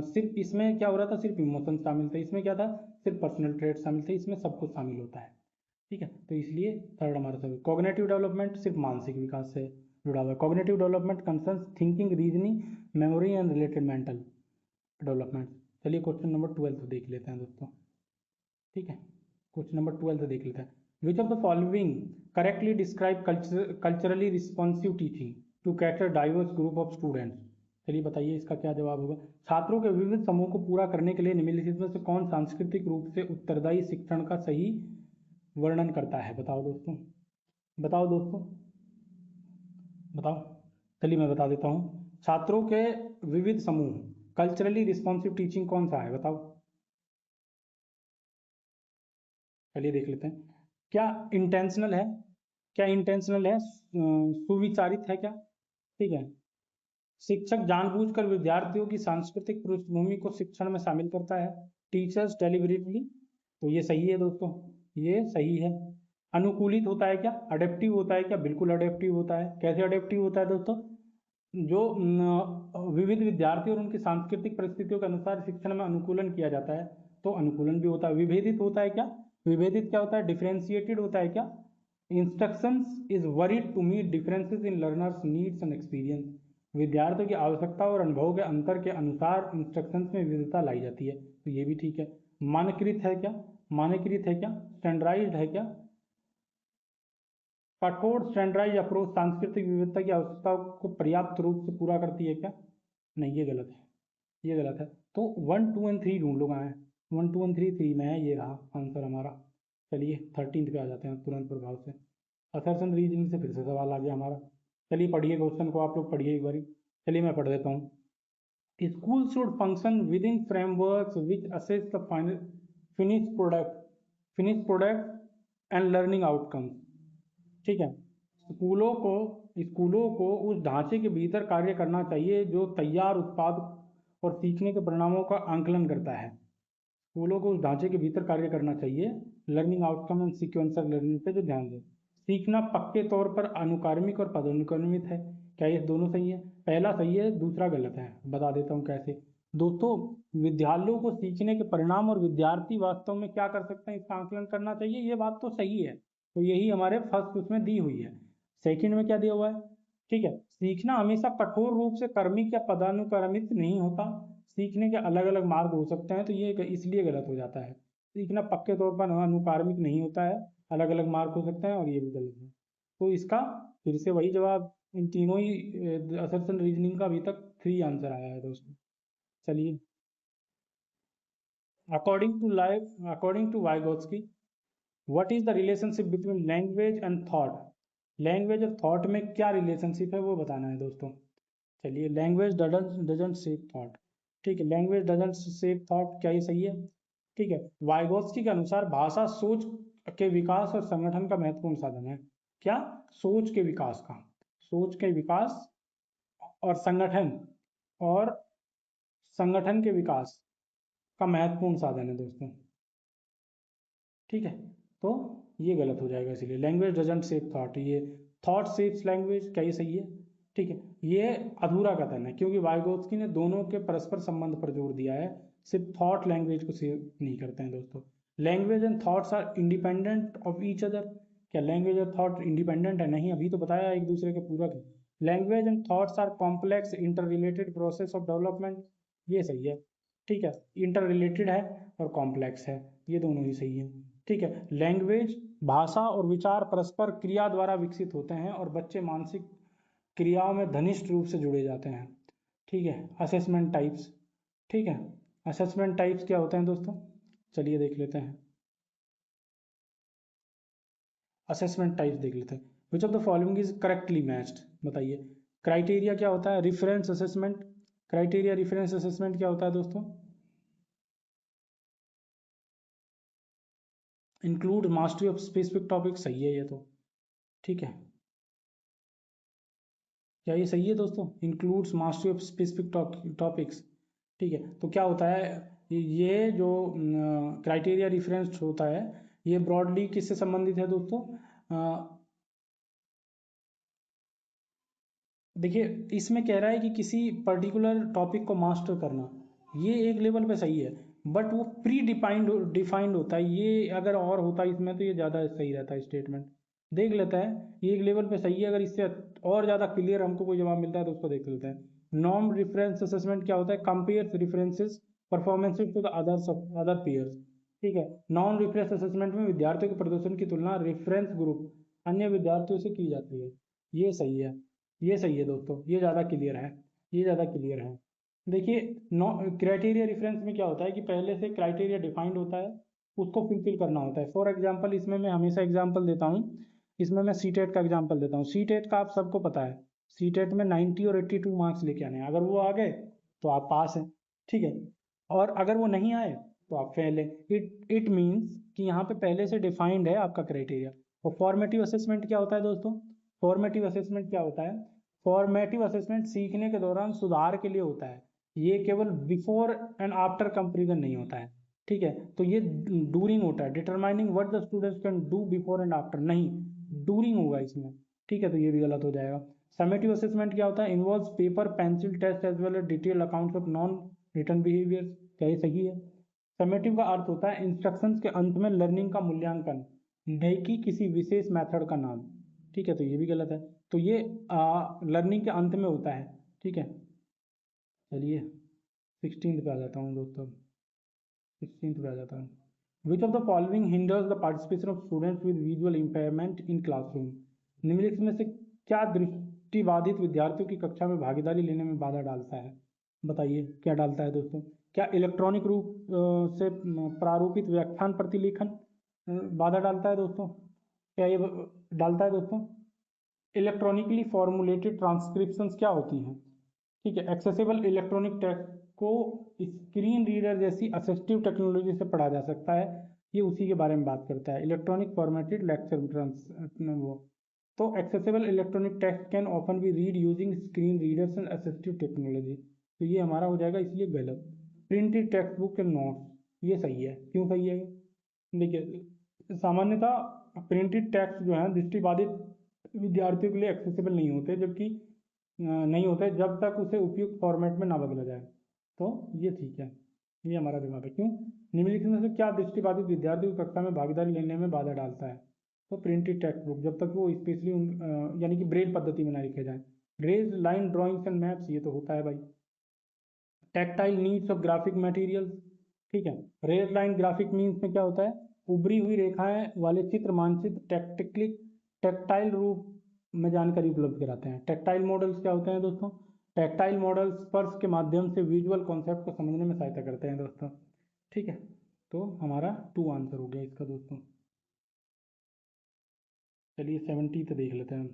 सिर्फ इसमें क्या हो रहा था, सिर्फ इमोशन शामिल थे, इसमें क्या था, सिर्फ पर्सनल ट्रेट शामिल थे, इसमें सब कुछ शामिल होता है। ठीक है, तो इसलिए थर्ड हमारा सभी। कॉग्निटिव डेवलपमेंट सिर्फ मानसिक विकास से जुड़ा हुआ है। Cognitive development concerns thinking, reasoning, memory and related mental development. चलिए क्वेश्चन नंबर 12 देख लेते हैं दोस्तों। ठीक है, क्वेश्चन नंबर 12 देख लेते हैं। Which of the following correctly describe culturally responsive teaching to cater diverse group of students? चलिए बताइए इसका क्या जवाब होगा। छात्रों के विविध समूह को पूरा करने के लिए निम्नलिखित में से कौन सांस्कृतिक रूप से उत्तरदायी शिक्षण का सही वर्णन करता है? बताओ दोस्तों, बताओ दोस्तों, बताओ। चलिए मैं बता देता हूँ। छात्रों के विविध समूह, कल्चरली रिस्पॉन्सिव टीचिंग कौन सा है? बताओ। चलिए देख लेते हैं। क्या इंटेंशनल है? क्या इंटेंशनल है? सुविचारित है क्या? ठीक है। शिक्षक जानबूझकर विद्यार्थियों की सांस्कृतिक पृष्ठभूमि को शिक्षण में शामिल करता है। टीचर्स डेलिबरेटली, तो ये सही है दोस्तों, ये सही है। अनुकूलित होता है क्या? अडेप्टिव होता है क्या? बिल्कुल अडेप्टिव होता है। कैसे अडेप्टिव होता है दोस्तों? जो विविध विद्यार्थी और उनकी सांस्कृतिक परिस्थितियों के अनुसार शिक्षण में अनुकूलन किया जाता है, तो अनुकूलन भी होता है। विभेदित होता है क्या? विभेदित क्या होता है? डिफरेंशिएटेड होता है क्या? Instructions is varied to meet differences in learners needs and experience. विद्यार्थियों की आवश्यकता और अनुभव के अंतर के अनुसार इंस्ट्रक्शंस में विविधता लाई जाती है, तो ये भी ठीक है। मानकीकृत है क्या? मानकीकृत है क्या? स्टैंडर्डाइज्ड है क्या? कठोर स्टैंडर्डाइज अप्रोच सांस्कृतिक विविधता की आवश्यकताओं को पर्याप्त रूप से पूरा करती है क्या? नहीं, ये गलत है, ये गलत है। तो 1 2 एंड 3 ढूंढ लो कहाँ है। 1 2 एंड 3 3 में है, ये रहा आंसर हमारा। चलिए 13 पे आ जाते हैं तुरंत प्रभाव से। असर्शन रीजनिंग से फिर से सवाल आ गया हमारा। चलिए पढ़िए क्वेश्चन को, आप लोग पढ़िए एक बारी। चलिए मैं पढ़ देता हूँ। School should function with in framework which assess the finish product and learning outcomes. ठीक है, स्कूलों को उस ढांचे के भीतर कार्य करना चाहिए जो तैयार उत्पाद और सीखने के परिणामों का आंकलन करता है। स्कूलों को उस ढांचे के भीतर कार्य करना चाहिए, learning outcome and sequencer learning पे जो ध्यान दें। सीखना पक्के तौर पर अनुकारमिक और पदानुक्रमित है। क्या ये दोनों सही है? पहला सही है, दूसरा गलत है। बता देता हूँ कैसे। दोस्तों, विद्यालयों को सीखने के परिणाम और विद्यार्थी वास्तव में क्या कर सकते हैं इसका आंकलन करना चाहिए, ये बात तो सही है। तो यही हमारे फर्स्ट उसमें दी हुई है। सेकंड में क्या दिया हुआ है? ठीक है, सीखना हमेशा कठोर रूप से कर्मिक या पदानुक्रमित नहीं होता, सीखने के अलग अलग मार्ग हो सकते हैं, तो ये इसलिए गलत हो जाता है। सीखना पक्के तौर पर अनुकारमिक नहीं होता है, अलग अलग मार्ग हो सकते हैं, और ये भी गलत है। तो इसका फिर से वही जवाब, इन तीनों ही असर्शन रीजनिंग का अभी तक 3 आंसर आया है दोस्तों। चलिए according to Vygotsky, what is the relationship between language and thought? Language और थॉट में क्या रिलेशनशिप है वो बताना है दोस्तों। चलिए, लैंग्वेज डजंट शेप थॉट। ठीक है, लैंग्वेज डजंट शेप थॉट, क्या ये सही है? ठीक है, वाइगोत्स्की के अनुसार भाषा सोच के विकास और संगठन का महत्वपूर्ण साधन है। क्या? सोच के विकास का, सोच के विकास और संगठन के विकास का महत्वपूर्ण साधन है दोस्तों। ठीक है, तो ये गलत हो जाएगा, इसीलिए लैंग्वेज डजंट शेप थॉट, ये थॉट शेप्स लैंग्वेज, क्या ये सही है? ठीक है, ये अधूरा कथन है, क्योंकि वाइगोत्स्की ने दोनों के परस्पर संबंध पर जोर दिया है, सिर्फ थॉट लैंग्वेज को शेप नहीं करते हैं दोस्तों। Language and thoughts are independent of each other. क्या लैंग्वेज और थॉट इंडिपेंडेंट है? नहीं, अभी तो बताया एक दूसरे के पूरक है। Language and thoughts are complex interrelated process of development, ये सही है। ठीक है, इंटर रिलेटेड है और कॉम्प्लेक्स है, ये दोनों ही सही है। ठीक है, लैंग्वेज, भाषा और विचार परस्पर क्रिया द्वारा विकसित होते हैं और बच्चे मानसिक क्रियाओं में घनिष्ठ रूप से जुड़े जाते हैं। ठीक है, असेसमेंट टाइप्स। ठीक है, असेसमेंट टाइप्स क्या होते हैं दोस्तों? चलिए देख लेते हैं, असेसमेंट टाइप्स देख लेते हैं। Which of the following is correctly matched? बताइए। क्राइटेरिया क्या होता है? Reference assessment. Criteria reference assessment क्या होता है दोस्तों? Include mastery of specific topic, सही है ये तो। ठीक है, क्या ये सही है दोस्तों? Includes mastery of specific topics. ठीक है, तो क्या होता है, ये जो क्राइटेरिया रिफरेंस होता है, ये ब्रॉडली किससे संबंधित है दोस्तों? देखिए, इसमें कह रहा है कि किसी पर्टिकुलर टॉपिक को मास्टर करना, ये एक लेवल पे सही है, बट वो प्री डिफाइंड होता है, ये अगर और होता है इसमें तो ये ज़्यादा सही रहता है स्टेटमेंट। देख लेता है, ये एक लेवल पे सही है, अगर इससे और ज़्यादा क्लियर हमको कोई जवाब मिलता है तो उसको देख लेते हैं। नॉन रेफरेंस असेसमेंट क्या होता है? Compares references performances to the other peers. ठीक है, नॉन रेफरेंस असेसमेंट में विद्यार्थियों के प्रदर्शन की तुलना रेफरेंस ग्रुप अन्य विद्यार्थियों से की जाती है, ये सही है। ये सही है दोस्तों, ये ज़्यादा क्लियर है, ये ज़्यादा क्लियर है। देखिए, नो क्राइटेरिया रेफरेंस में क्या होता है कि पहले से क्राइटेरिया डिफाइंड होता है, उसको फुलफिल करना होता है। फॉर एग्जांपल, इसमें मैं हमेशा एग्जांपल देता हूँ, इसमें मैं सीटेट का एग्जांपल देता हूँ। सीटेट का आप सबको पता है, सीटेट में 90 और 82 मार्क्स लेके आने हैं, अगर वो आ गए तो आप पास हैं। ठीक है, और अगर वो नहीं आए तो आप फेल है। इट मीन्स कि यहाँ पे पहले से डिफाइंड है आपका क्राइटेरिया। और फॉर्मेटिव असेसमेंट क्या होता है दोस्तों? फॉर्मेटिव असेसमेंट क्या होता है? फॉर्मेटिव असेसमेंट सीखने के दौरान सुधार के लिए होता है, ये केवल बिफोर एंड आफ्टर कंपेरिजन नहीं होता है। ठीक है, तो ये डूरिंग होता है, determining what the students can do before and after, नहीं डूरिंग होगा इसमें। ठीक है, तो ये भी गलत हो जाएगा। समेटिव असेसमेंट क्या होता है? Involves paper pencil test as well as detail accounts of non written behaviour, क्या ये सही है? समेटिव का अर्थ होता है इंस्ट्रक्शंस के अंत में लर्निंग का मूल्यांकन, नहीं कि किसी विशेष मेथड का नाम। ठीक है, तो ये भी गलत है, तो ये लर्निंग के अंत में होता है। ठीक है, चलिए 16 पे आ जाता हूँ दोस्तों, 16 पे आ जाता हूँ। विच of the following hinders the participation of students with visual impairment in classroom? निम्नलिखित में से क्या दृष्टिबाधित विद्यार्थियों की कक्षा में भागीदारी लेने में बाधा डालता है? बताइए, क्या डालता है दोस्तों? क्या इलेक्ट्रॉनिक रूप से प्रारूपित व्याख्यान प्रतिलेखन बाधा डालता है दोस्तों? क्या ये डालता है दोस्तों? इलेक्ट्रॉनिकली फॉर्मुलेटेड ट्रांसक्रिप्शंस क्या होती हैं? ठीक है, एक्सेसिबल इलेक्ट्रॉनिक टेक्स्ट को स्क्रीन रीडर जैसी असिस्टिव टेक्नोलॉजी से पढ़ा जा सकता है, ये उसी के बारे में बात करता है, इलेक्ट्रॉनिक फॉर्मेटेड लेक्चर वो। तो accessible electronic text can often be read using screen readers and assistive technology, तो ये हमारा हो जाएगा इसलिए गलत। Printed text book and notes, ये सही है, क्यों सही है? देखिए, सामान्यतः प्रिंटेड टेक्स्ट जो है दृष्टिबाधित विद्यार्थियों के लिए एक्सेसिबल नहीं होते, जबकि नहीं होते जब तक उसे उपयुक्त फॉर्मेट में ना बदला जाए, तो ये ठीक है, ये हमारा जवाब है। क्यों? निम्नलिखित में से क्या दृष्टिबाधित विद्यार्थी को कक्षा में भागीदारी लेने में बाधा डालता है? तो प्रिंटेड टेक्स्ट बुक, जब तक वो स्पेशली यानी कि ब्रेल पद्धति में ना लिखे जाए। Raised line drawings and maps, ये तो होता है भाई। Tactile needs of graphic material, ठीक है। रेज लाइन ग्राफिक मीन्स में क्या होता है? उभरी हुई रेखाएं वाले चित्र मानचित्र टेक्टाइल रूप में जानकारी उपलब्ध कराते हैं। टेक्टाइल मॉडल्स क्या होते हैं दोस्तों? टेक्टाइल मॉडल्स स्पर्श के माध्यम से विजुअल कॉन्सेप्ट को समझने में सहायता करते हैं दोस्तों। ठीक है, तो हमारा 2 आंसर हो गया इसका दोस्तों। चलिए 70 देख लेते हैं हम।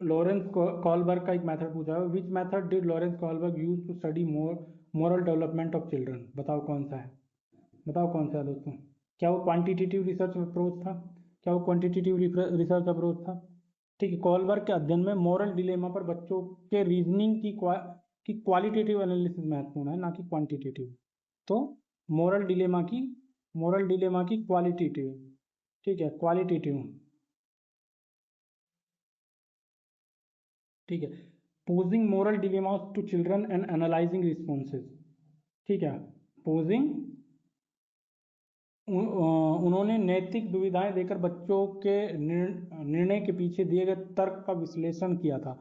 लॉरेंस कॉलबर्ग का एक मेथड पूछा है, which method did Lawrence Kohlberg use to study moral development of children? बताओ कौन सा है, बताओ कौन सा है दोस्तों। क्या वो क्वांटिटेटिव रिसर्च अप्रोच था? क्या वो क्वांटिटेटिव रिसर्च अप्रोच था? ठीक है, कॉलबर्ग के अध्ययन में मोरल डिलेमा पर बच्चों के रीजनिंग की क्वालिटेटिव एनालिसिस महत्वपूर्ण है, ना कि क्वांटिटेटिव। तो मोरल डिलेमा की क्वालिटेटिव, ठीक है, क्वालिटेटिव, ठीक है। Posing moral dilemmas to children and analysing responses, ठीक है। पोजिंग, उन्होंने नैतिक दुविधाएं देकर बच्चों के निर्णय के पीछे दिए गए तर्क का विश्लेषण किया था।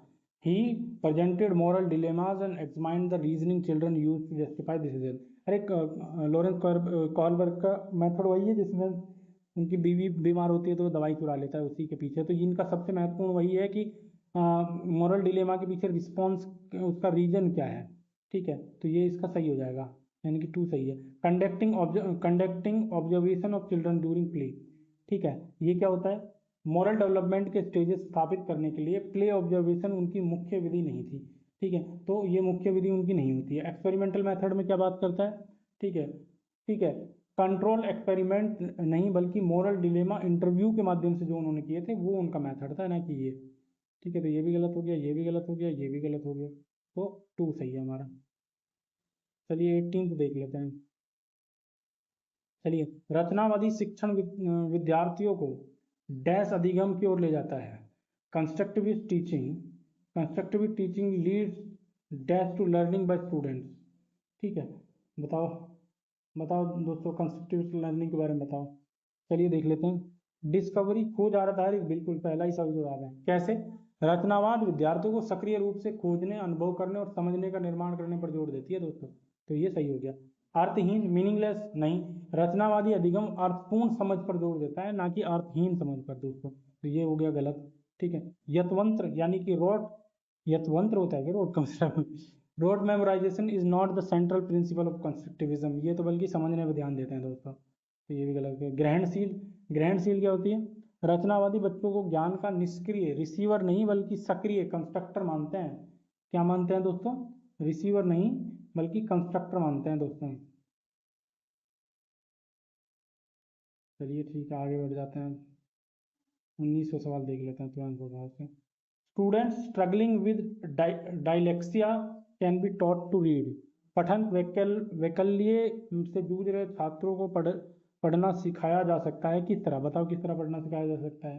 He presented moral dilemmas and examined the reasoning children use to justify decision. अरे लॉरेंस कॉलबर्ग का मेथड वही है जिसमें उनकी बीवी बीमार होती है तो वो दवाई चुरा लेता है उसी के पीछे। तो इनका सबसे महत्वपूर्ण वही है कि मॉरल डिलेमा के पीछे रिस्पॉन्स, उसका रीजन क्या है, ठीक है। तो ये इसका सही हो जाएगा, यानी कि 2 सही है। Conducting observation of children during play, ठीक है। ये क्या होता है, मॉरल डेवलपमेंट के स्टेजेस स्थापित करने के लिए प्ले ऑब्जर्वेशन उनकी मुख्य विधि नहीं थी, ठीक है। तो ये मुख्य विधि उनकी नहीं होती है। एक्सपेरिमेंटल मेथड में क्या बात करता है, ठीक है, ठीक है। कंट्रोल एक्सपेरिमेंट नहीं बल्कि मॉरल डिलेमा इंटरव्यू के माध्यम से जो उन्होंने किए थे वो उनका मेथड था, ना कि ये, ठीक है। तो ये भी गलत हो गया, ये भी गलत हो गया, ये भी गलत हो गया, तो 2 सही है हमारा। चलिए 18 देख लेते हैं। चलिए, रचनावादी शिक्षण विद्यार्थियों को डैश अधिगम की ओर ले जाता है। Constructivist teaching leads dash to learning by students, ठीक है। बताओ, बताओ दोस्तों, कंस्ट्रक्टिविस्ट लर्निंग के बारे में बताओ। चलिए देख लेते हैं। डिस्कवरी, खोज आधारित, बिल्कुल पहला ही सही जवाब है। कैसे? रचनावाद विद्यार्थियों को सक्रिय रूप से खोजने, अनुभव करने और समझने का निर्माण करने पर जोर देती है दोस्तों। तो ये सही हो गया। अर्थहीन, मीनिंगलेस नहीं, रचनावादी अधिगम अर्थपूर्ण समझ पर जोर देता है, ना कि अर्थहीन समझ पर दोस्तों। तो ये हो गया गलत, ठीक है। यतवंत्र यानी कि रोट, यतवंत्र होता है कि रोट का मतलब rote memorization is not the central principle of constructivism, ये तो बल्कि समझने पर ध्यान देते हैं दोस्तों। तो ये भी गलत है। ग्रहणशील, ग्रहणशील क्या होती है? रचनावादी बच्चों को ज्ञान का निष्क्रिय, रिसीवर नहीं बल्कि सक्रिय कंस्ट्रक्टर मानते हैं। क्या मानते हैं दोस्तों? रिसीवर नहीं बल्कि कंस्ट्रक्टर मानते हैं दोस्तों। चलिए ठीक है, आगे बढ़ जाते हैं। 1900 सवाल देख लेते हैं तुरंत प्रभाव से। Students struggling with dyslexia can be taught to read. पठन वैकल्य से जूझ रहे छात्रों को पढ़ना सिखाया जा सकता है किस तरह? बताओ किस तरह पढ़ना सिखाया जा सकता है।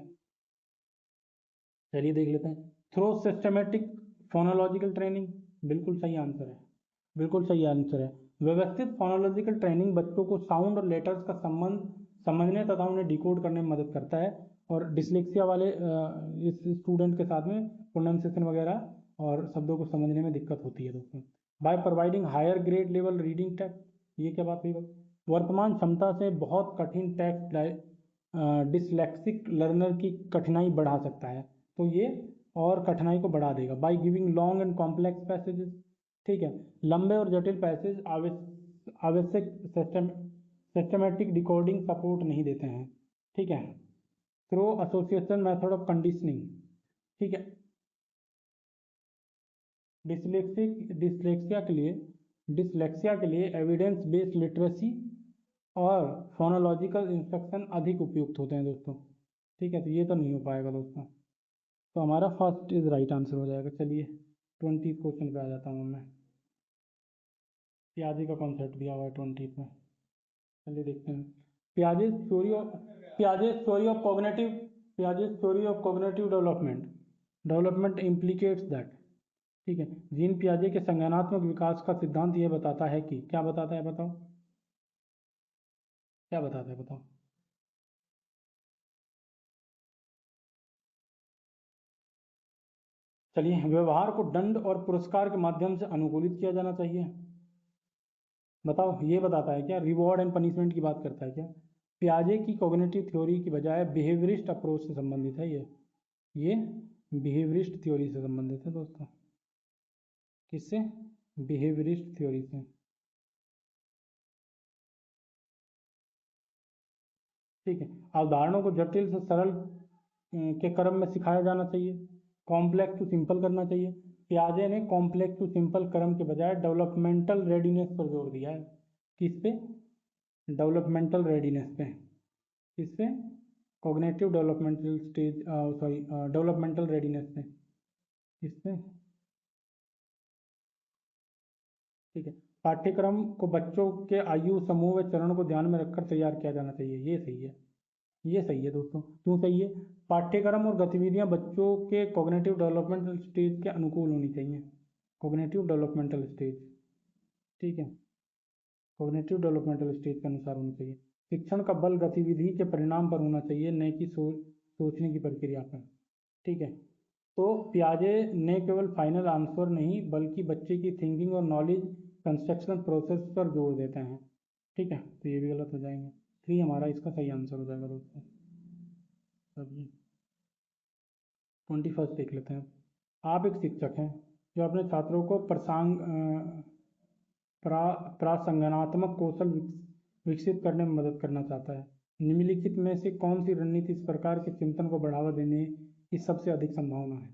चलिए देख लेते हैं। थ्रो सिस्टमेटिक फोनोलॉजिकल ट्रेनिंग, बिल्कुल सही आंसर है, बिल्कुल सही आंसर है। व्यवस्थित फोनोलॉजिकल ट्रेनिंग बच्चों को साउंड और लेटर्स का संबंध समझने तथा उन्हें डिकोड करने में मदद करता है। और डिसलेक्सिया वाले इस स्टूडेंट के साथ में प्रोनाउंसिएशन वगैरह और शब्दों को समझने में दिक्कत होती है दोस्तों। By providing higher grade level reading text, ये क्या बात हुई? वर्तमान क्षमता से बहुत कठिन टेक्स्ट डिसलेक्सिक लर्नर की कठिनाई बढ़ा सकता है, तो ये और कठिनाई को बढ़ा देगा। By giving long and complex passages, ठीक है, लंबे और जटिल पैसेज आवश्यक सिस्टमेटिक डिकोडिंग सपोर्ट नहीं देते हैं, ठीक है। Through association method of conditioning, ठीक है। डिसलेक्सिया के लिए एविडेंस बेस्ड लिटरेसी और फोनोलॉजिकल इंस्ट्रक्शन अधिक उपयुक्त होते हैं दोस्तों, ठीक है। तो ये तो नहीं हो पाएगा दोस्तों, तो हमारा फर्स्ट इज राइट आंसर हो जाएगा। चलिए 20 क्वेश्चन पे आ जाता हूँ मैं। पियाजे का कॉन्सेप्ट दिया हुआ है 20 में, चलिए देखते हैं। Piaget's theory of Piaget's theory of cognitive Piaget's theory of cognitive development implicates that, ठीक है। जीन पियाजे के संज्ञानात्मक विकास का सिद्धांत ये बताता है कि, क्या बताता है बताओ, क्या बताता है बताओ। चलिए, व्यवहार को दंड और पुरस्कार के माध्यम से अनुकूलित किया जाना चाहिए। बताओ, ये बताता है क्या? रिवॉर्ड एंड पनिशमेंट की बात करता है क्या? पियाजे की कॉग्निटिव थ्योरी की बजाय बिहेवियरिस्ट अप्रोच से संबंधित है ये बिहेवियरिस्ट थ्योरी से संबंधित है दोस्तों। किससे? बिहेवियरिस्ट थ्योरी से। ठीक है, अवधारणाओं को जटिल से सरल के क्रम में सिखाया जाना चाहिए, कॉम्प्लेक्स टू सिंपल करना चाहिए। पियाजे ने कॉम्प्लेक्स टू सिंपल क्रम के बजाय डेवलपमेंटल रेडीनेस पर जोर दिया है। किस पे? डेवलपमेंटल रेडीनेस पे। किस पे? Cognitive developmental stage, sorry, developmental readiness पे। किस पे? ठीक है, पाठ्यक्रम को बच्चों के आयु समूह व चरण को ध्यान में रखकर तैयार किया जाना चाहिए। ये सही है, ये सही है दोस्तों। क्यों सही है? पाठ्यक्रम और गतिविधियां बच्चों के कॉग्निटिव डेवलपमेंटल स्टेज के अनुकूल होनी चाहिए। कॉग्निटिव डेवलपमेंटल स्टेज, ठीक है, कॉग्निटिव डेवलपमेंटल स्टेज के अनुसार होनी चाहिए। शिक्षण का बल गतिविधि के परिणाम पर होना चाहिए, न कि सोचने की प्रक्रिया पर। ठीक है, तो पियाजे ने केवल फाइनल आंसर नहीं बल्कि बच्चे की थिंकिंग और नॉलेज कंस्ट्रक्शन प्रोसेस पर जोर देते हैं। ठीक है, तो ये भी गलत हो जाएंगे। 3 हमारा इसका सही आंसर हो जाएगा दोस्तों। अब 21 देख लेते हैं। आप एक शिक्षक हैं जो अपने छात्रों को प्रासंगनात्मक कौशल विकसित करने में मदद करना चाहता है। निम्नलिखित में से कौन सी रणनीति इस प्रकार के चिंतन को बढ़ावा देने की सबसे अधिक संभावना है?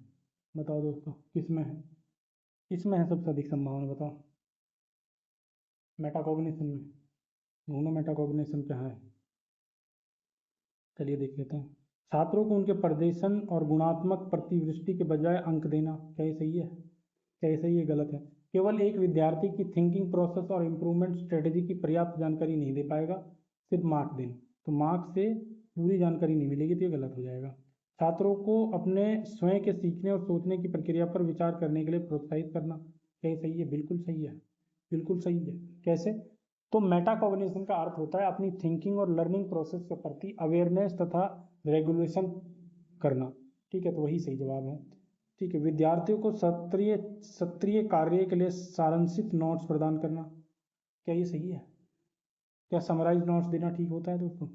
बताओ दोस्तों, किसमें है? किसमें है सबसे अधिक संभावना? बताओ। मेटाकॉग्निशन में। ढूंढो मेटाकॉग्निशन क्या है। चलिए देख लेते हैं। छात्रों को उनके प्रदर्शन और गुणात्मक प्रतिवृष्टि के बजाय अंक देना। क्या ये सही है? क्या ये सही है? गलत है। केवल एक विद्यार्थी की थिंकिंग प्रोसेस और इम्प्रूवमेंट स्ट्रेटेजी की पर्याप्त जानकारी नहीं दे पाएगा, सिर्फ मार्क देना, तो मार्क्स से पूरी जानकारी नहीं मिलेगी, तो ये गलत हो जाएगा। छात्रों को अपने स्वयं के सीखने और सोचने की प्रक्रिया पर विचार करने के लिए प्रोत्साहित करना। क्या ये सही है? बिल्कुल सही है, बिल्कुल सही है। कैसे? तो मेटाकॉग्निशन का अर्थ होता है अपनी थिंकिंग और लर्निंग प्रोसेस के प्रति अवेयरनेस तथा रेगुलेशन करना। ठीक है, तो वही सही जवाब है। ठीक है, विद्यार्थियों को सत्रीय सत्रीय कार्य के लिए सारांशित नोट्स प्रदान करना। क्या ये सही है? क्या समराइज नोट्स देना ठीक होता है दोस्तों?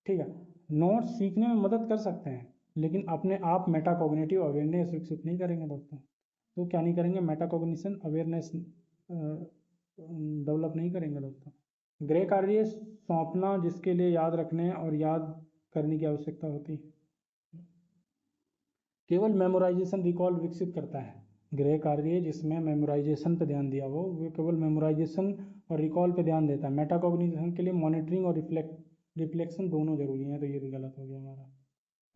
ठीक है, नोट्स सीखने में मदद कर सकते हैं लेकिन अपने आप मेटाकॉग्निटिव अवेयरनेस विकसित नहीं करेंगे दोस्तों। तो क्या नहीं करेंगे? मेटाकॉग्निशन अवेयरनेस डेवलप नहीं करेंगे दोस्तों। गृह कार्य सौंपना जिसके लिए याद रखने और याद करने की आवश्यकता होती है। केवल मेमोराइजेशन रिकॉल विकसित करता है। गृह कार्य जिसमें मेमोराइजेशन पे ध्यान दिया वो केवल मेमोराइजेशन और रिकॉल पे ध्यान देता है। मेटाकॉग्निशन के लिए मॉनिटरिंग और रिफ्लेक्शन दोनों जरूरी हैं, तो ये भी गलत हो गया हमारा।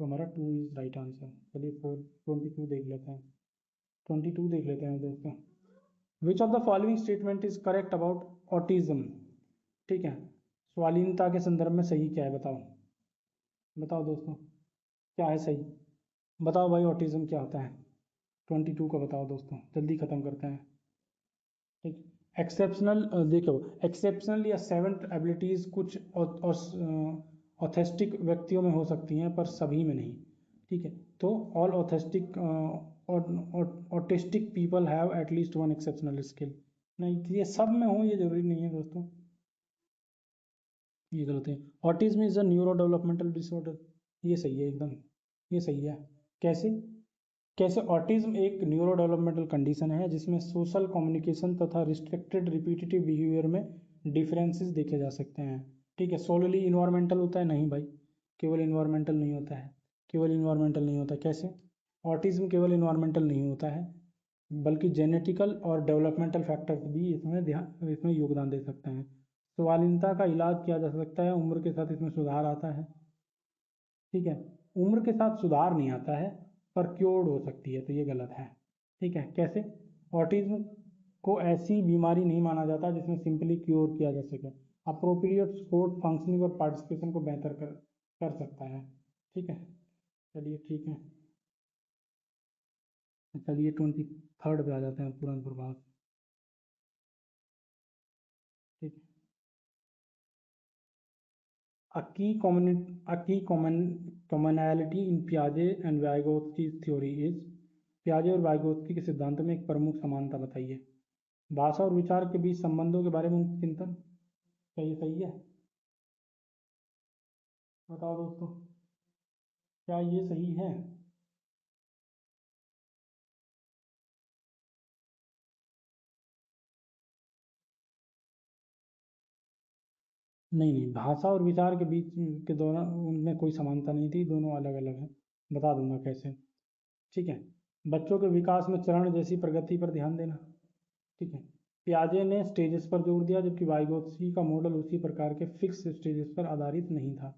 तो हमारा 2 इज राइट आंसर। चलिए 22 देख लेते हैं। 22 देख लेते हैं दोस्तों। विच of the following statement is correct about autism? ठीक है, स्वालीनता के संदर्भ में सही क्या है? बताओ, बताओ दोस्तों, क्या है सही? बताओ भाई, ऑटिज्म क्या होता है? 22 का बताओ दोस्तों, जल्दी खत्म करते हैं। ठीक, एक्सेप्शनल, देखो, एक्सेप्शनल या सेवेंथ एबिलिटीज कुछ ऑथेस्टिक व्यक्तियों में हो सकती हैं पर सभी में नहीं। ठीक है, तो all autistic autistic people have at least one exceptional skill. नहीं, ये सब में हो ये जरूरी नहीं है दोस्तों, ये गलत है। Autism is a neuro developmental disorder. ये सही है एकदम, ये सही है। कैसे? कैसे? ऑटिज्म एक न्यूरो डेवलपमेंटल कंडीशन है जिसमें सोशल कम्युनिकेशन तथा रिस्ट्रिक्टेड रिपीटेटिव बिहेवियर में डिफरेंसेस देखे जा सकते हैं। ठीक है, सोलली इन्वायरमेंटल होता है? नहीं भाई, केवल इन्वायरमेंटल नहीं होता है, केवल इन्वायरमेंटल नहीं होता। कैसे? ऑटिज्म केवल इन्वायरमेंटल नहीं होता है बल्कि जेनेटिकल और डेवलपमेंटल फैक्टर्स भी इसमें योगदान दे सकते हैं। स्वालीनता का इलाज किया जा सकता है, उम्र के साथ इसमें सुधार आता है। ठीक है, उम्र के साथ सुधार नहीं आता है पर क्योर्ड हो सकती है, तो ये गलत है। ठीक है, कैसे? ऑटिज्म को ऐसी बीमारी नहीं माना जाता जिसमें सिंपली क्योर किया जा सके। अप्रोप्रिएट सपोर्ट फंक्शनिंग और पार्टिसिपेशन को बेहतर कर सकता है। ठीक है, चलिए ठीक है। चलिए 23rd पे आ जाते हैं, तुरंत प्रभाव। ठीक, a key commonality in Piaget and Vygotsky's theory is, पियाजे और वाइगोत्स्की के सिद्धांत में एक प्रमुख समानता बताइए। भाषा और विचार के बीच संबंधों के बारे में उनकी चिंतन। क्या ये सही है? बताओ दोस्तों, क्या ये सही है? नहीं नहीं, भाषा और विचार के बीच के दौरान उनमें कोई समानता नहीं थी, दोनों अलग अलग हैं। बता दूंगा कैसे। ठीक है। बच्चों के विकास में चरण जैसी प्रगति पर ध्यान देना। ठीक है। पियाजे ने स्टेजेस पर जोर दिया, जबकि वाइगोत्स्की का मॉडल उसी प्रकार के फिक्स स्टेजेस पर आधारित नहीं था।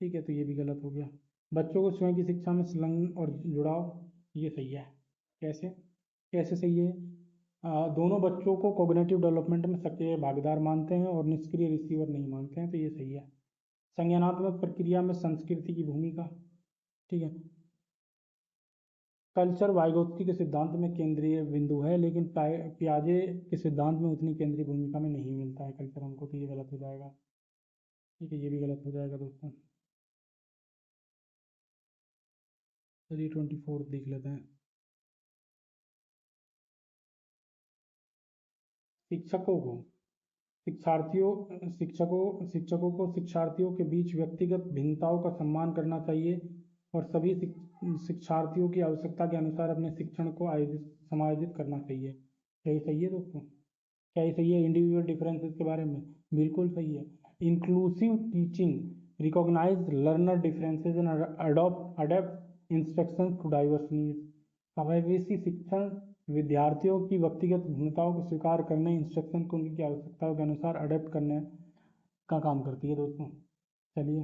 ठीक है, तो ये भी गलत हो गया। बच्चों को स्वयं की शिक्षा में संलग्न और जुड़ाव, ये सही है। कैसे? कैसे सही है? दोनों बच्चों को कॉग्निटिव डेवलपमेंट में सक्रिय भागीदार मानते हैं और निष्क्रिय रिसीवर नहीं मानते हैं, तो ये सही है। संज्ञानात्मक प्रक्रिया में संस्कृति की भूमिका। ठीक है। कल्चर वाइगोत्स्की के सिद्धांत में केंद्रीय बिंदु है, लेकिन पियाजे के सिद्धांत में उतनी केंद्रीय भूमिका में नहीं मिलता है कल्चर हमको, तो ये गलत हो जाएगा। ठीक है, ये भी गलत हो जाएगा दोस्तों। चलिए 24 देख लेते हैं। शिक्षकों को शिक्षकों को शिक्षार्थियों के बीच व्यक्तिगत भिन्नताओं का सम्मान करना चाहिए और सभी शिक्षार्थियों की आवश्यकता के अनुसार अपने शिक्षण को समायोजित करना चाहिए। क्या ये सही है दोस्तों? क्या ये सही है इंडिविजुअल डिफरेंसेस के बारे में? बिल्कुल सही है। Inclusive teaching recognize learner differences and adapt instruction to diverse needs. समावेशी शिक्षण विद्यार्थियों की व्यक्तिगत भिन्नताओं को स्वीकार करने, इंस्ट्रक्शन को उनकी आवश्यकताओं के अनुसार अडेप्ट करने का काम करती है दोस्तों। चलिए,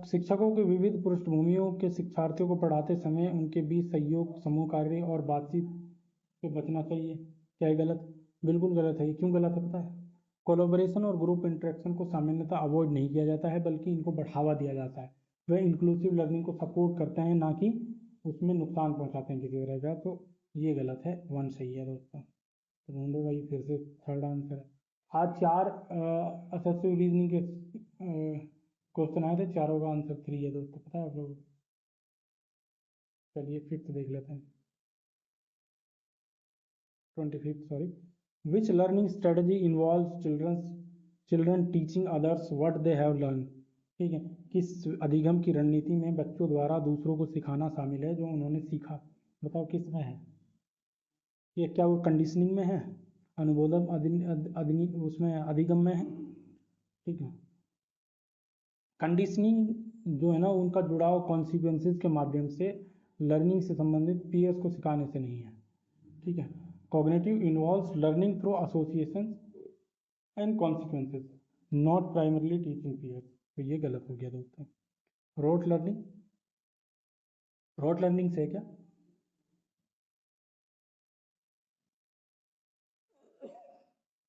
शिक्षकों के विविध पृष्ठभूमियों के शिक्षार्थियों को पढ़ाते समय उनके बीच सहयोग, समूह कार्य और बातचीत से बचना चाहिए। क्या है गलत? बिल्कुल गलत है। ये क्यों गलत है पता है? कोलोबरेशन और ग्रुप इंटरेक्शन को सामान्यतः अवॉइड नहीं किया जाता है, बल्कि इनको बढ़ावा दिया जाता है। वे इंक्लूसिव लर्निंग को सपोर्ट करते हैं, ना कि उसमें नुकसान पहुंचाते हैं किसी तरह का। तो ये गलत है, 1 सही है दोस्तों। तो ढूंढो भाई, फिर से थर्ड आंसर है। आज 4 असेसिव रीजनिंग के क्वेश्चन आए थे, चारों का आंसर 3 है दोस्तों, पता है आप लोग? चलिए फिफ्थ देख लेते हैं। 25th, sorry. Which learning strategy involve children teaching others what they have learn. ठीक है। किस अधिगम की रणनीति में बच्चों द्वारा दूसरों को सिखाना शामिल है जो उन्होंने सीखा? बताओ किस में है ये? क्या वो कंडीशनिंग में है, अनुबोधन उसमें अधिगम में है? ठीक है। कंडीशनिंग जो है ना, उनका जुड़ाव कॉन्सिक्वेंसेस के माध्यम से लर्निंग से संबंधित पीयर्स को सिखाने से नहीं है। ठीक है। Cognitive involves learning through association and consequences, not primarily teaching peers. तो ये गलत हो गया दोस्तों। रोट लर्निंग, रोट लर्निंग से क्या?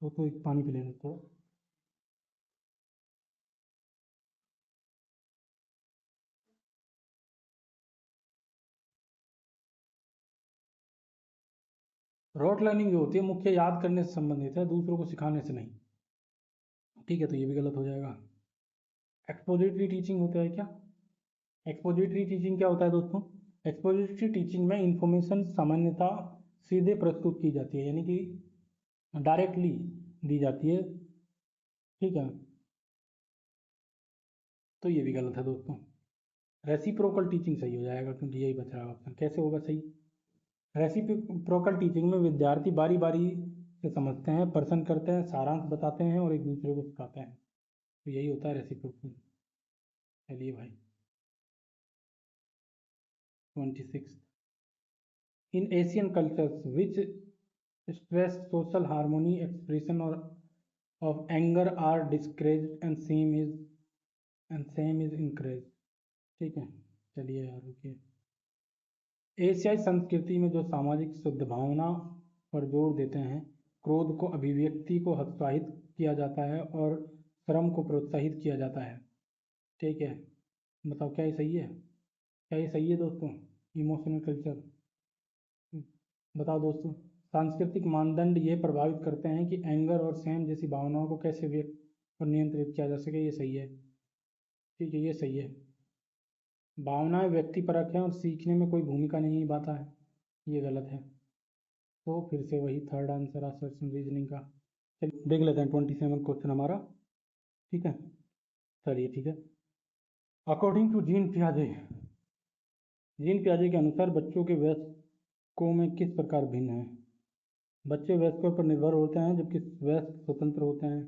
तो एक पानी पी लेना थोड़ा। रोट लर्निंग जो होती है मुख्य याद करने से संबंधित है, दूसरों को सिखाने से नहीं। ठीक है, तो ये भी गलत हो जाएगा। एक्सपोजिटरी टीचिंग होता है क्या? एक्सपोजिटरी टीचिंग क्या होता है दोस्तों? एक्सपोजिटरी टीचिंग में इंफॉर्मेशन सामान्यता सीधे प्रस्तुत की जाती है, यानी कि डायरेक्टली दी जाती है। ठीक है, तो ये भी गलत है दोस्तों। रेसिप्रोकल टीचिंग सही हो जाएगा, क्योंकि यही बच रहा है ऑप्शन। कैसे होगा सही? रेसिप्रोकल टीचिंग में विद्यार्थी बारी बारी से समझते हैं, प्रश्न करते हैं, सारांश बताते हैं और एक दूसरे को सिखाते हैं, तो यही होता है रेसिप्रोकल। चलिए भाई 26। इन एशियन कल्चर्स विच स्ट्रेस सोशल हार्मोनी एक्सप्रेशन और of anger are discouraged and same is encouraged। ठीक है, चलिए यार रुकिए। एशियाई संस्कृति में जो सामाजिक सद्भावना पर जोर देते हैं, क्रोध को अभिव्यक्ति को हतोत्साहित किया जाता है और श्रम को प्रोत्साहित किया जाता है। ठीक है, बताओ क्या ये सही है? क्या ये सही है दोस्तों? Emotional culture. बताओ दोस्तों। सांस्कृतिक मानदंड ये प्रभावित करते हैं कि एंगर और सेम जैसी भावनाओं को कैसे व्यक्त और नियंत्रित किया जा सके, ये सही है। ठीक है, ये सही है। भावनाएं व्यक्तिपरक हैं और सीखने में कोई भूमिका नहीं निभाता है, ये गलत है। तो फिर से वही थर्ड आंसर असर्शन रीजनिंग का। चलिए देख लेते हैं 27 क्वेश्चन हमारा। ठीक है, चलिए ठीक है। अकॉर्डिंग टू जीन पियाजे के अनुसार बच्चों के वयस्कों में किस प्रकार भिन्न है? बच्चे वयस्कों पर निर्भर होते हैं, जबकि वयस्क स्वतंत्र होते हैं।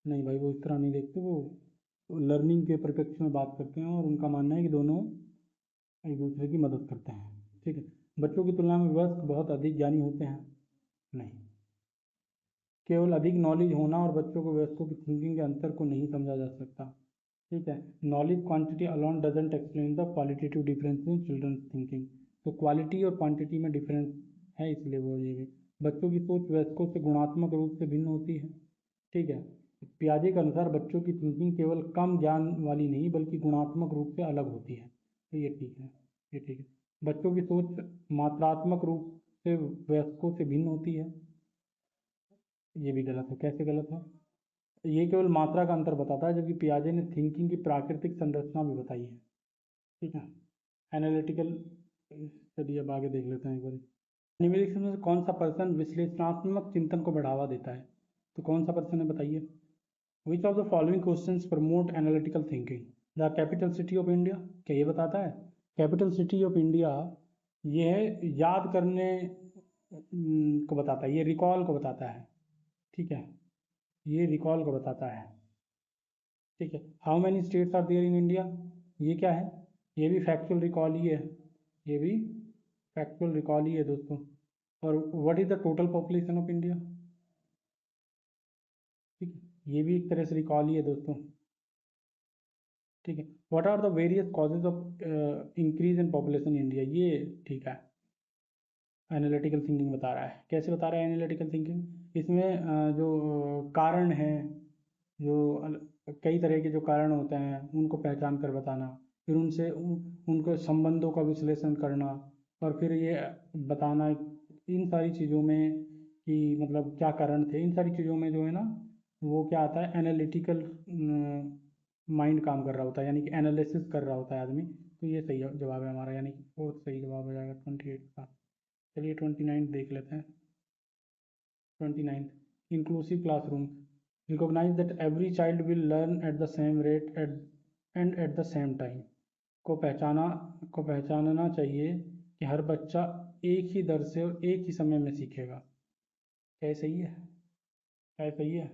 नहीं भाई, वो इस तरह नहीं देखते, वो लर्निंग के परिप्रेक्ष्य में बात करते हैं और उनका मानना है कि दोनों एक दूसरे की मदद करते हैं। ठीक है, बच्चों की तुलना में वयस्क बहुत अधिक ज्ञानी होते हैं। नहीं, केवल अधिक नॉलेज होना और बच्चों को वयस्कों की थिंकिंग के अंतर को नहीं समझा जा सकता। ठीक है, knowledge quantity alone doesn't explain the qualitative difference in children's thinking. तो क्वालिटी और क्वांटिटी में डिफरेंस है, इसलिए वो ये भी बच्चों की सोच वयस्कों से गुणात्मक रूप से भिन्न होती है। ठीक है, पियाजे के अनुसार बच्चों की थिंकिंग केवल कम ज्ञान वाली नहीं बल्कि गुणात्मक रूप से अलग होती है। तो ये ठीक है, ये ठीक है। बच्चों की सोच मात्रात्मक रूप से वयस्कों से भिन्न होती है। ये भी गलत है। कैसे गलत है? ये केवल मात्रा का अंतर बताता है, जबकि पियाजे ने थिंकिंग की प्राकृतिक संरचना भी बताई है। ठीक है, एनालिटिकल। चलिए अब आगे देख लेते हैं एक बार। निम्नलिखित में से कौन सा पर्सन विश्लेषणात्मक चिंतन को बढ़ावा देता है? तो कौन सा पर्सन है, बताइए। विच of the following questions promote analytical thinking? The capital city of India, क्या ये बताता है? कैपिटल सिटी ऑफ इंडिया ये है याद करने को बताता है, ये रिकॉल को बताता है। ठीक है, ये रिकॉल को बताता है। ठीक है, how many states are there in India, ये क्या है? ये भी फैक्चुअल रिकॉल ही है, ये भी फैक्चुअल रिकॉल ही है दोस्तों। और what is the total population of India? ठीक है, ये भी एक तरह से रिकॉल ही है दोस्तों। ठीक है, what are the various causes of increase in population in India, ये ठीक है, एनालिटिकल थिंकिंग बता रहा है। कैसे बता रहा है एनालिटिकल थिंकिंग? इसमें जो कारण हैं, जो कई तरह के जो कारण होते हैं उनको पहचान कर बताना, फिर उनसे उनको संबंधों का विश्लेषण करना, और फिर ये बताना इन सारी चीज़ों में कि मतलब क्या कारण थे। इन सारी चीज़ों में जो है ना, वो क्या आता है, एनालिटिकल माइंड काम कर रहा होता है, यानी कि एनालिसिस कर रहा होता है आदमी। तो ये सही जवाब है हमारा, यानी कि फोर्थ सही जवाब हो जाएगा 28 का। चलिए 29 देख लेते हैं। 29, inclusive classrooms recognize that every child will learn at the same rate and at the same time। को पहचाना को पहचानना चाहिए कि हर बच्चा एक ही दर से और एक ही समय में सीखेगा। क्या सही है? क्या सही है?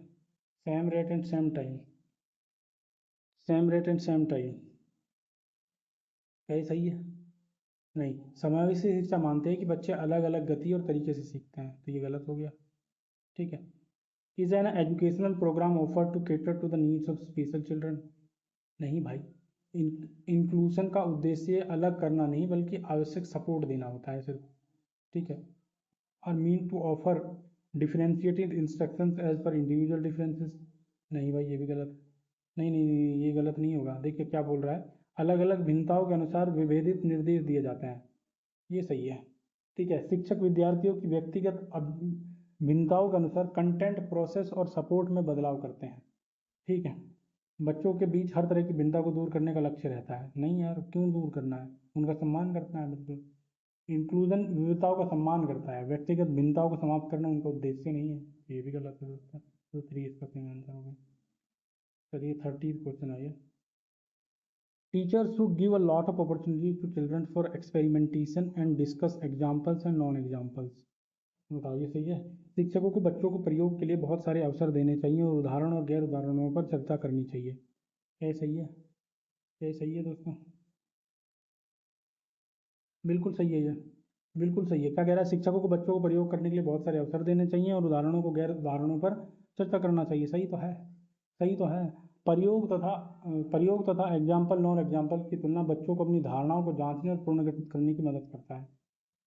Same rate and same time, same rate and same time, क्या सही है? नहीं, समावेशी शिक्षा मानते हैं कि बच्चे अलग अलग गति और तरीके से सीखते हैं, तो ये गलत हो गया। ठीक है, is an educational program offer to cater to the needs of special children? नहीं भाई, इंक्लूजन का उद्देश्य अलग करना नहीं बल्कि आवश्यक सपोर्ट देना होता है सिर्फ। ठीक है, और mean to offer differentiated instructions as per individual differences? नहीं भाई, ये भी गलत। नहीं नहीं नहीं, ये गलत नहीं होगा। देखिए क्या बोल रहा है, अलग अलग भिन्नताओं के अनुसार विभेदित निर्देश दिए जाते हैं, ये सही है। ठीक है, शिक्षक विद्यार्थियों की व्यक्तिगत भिन्नताओं के अनुसार कंटेंट, प्रोसेस और सपोर्ट में बदलाव करते हैं। ठीक है, बच्चों के बीच हर तरह की भिन्नता को दूर करने का लक्ष्य रहता है। नहीं यार, क्यों दूर करना है, उनका सम्मान करना है बिल्कुल। इंक्लूजन विविधताओं का सम्मान करता है, व्यक्तिगत भिन्नताओं को समाप्त करना उनका उद्देश्य नहीं है। ये भी गलत है दोस्तों, तो 3 इसका सही आंसर होगा। चलिए 30 क्वेश्चन आइए। Teachers should give a lot of opportunity to children for experimentation and discuss examples and non examples. बताओ ये सही है? शिक्षकों को बच्चों को प्रयोग के लिए बहुत सारे अवसर देने चाहिए और उदाहरण और गैर उदाहरणों पर चर्चा करनी चाहिए। क्या सही है? क्या सही है दोस्तों? बिल्कुल सही है ये, बिल्कुल सही है। क्या कह रहा है? शिक्षकों को बच्चों को प्रयोग करने के लिए बहुत सारे अवसर देने चाहिए और उदाहरणों को गैर उदाहरणों पर चर्चा करना चाहिए। सही तो है, सही तो है। प्रयोग तथा एग्जाम्पल नॉन एग्जाम्पल की तुलना बच्चों को अपनी धारणाओं को जांचने और पुनर्गठित करने की मदद करता है।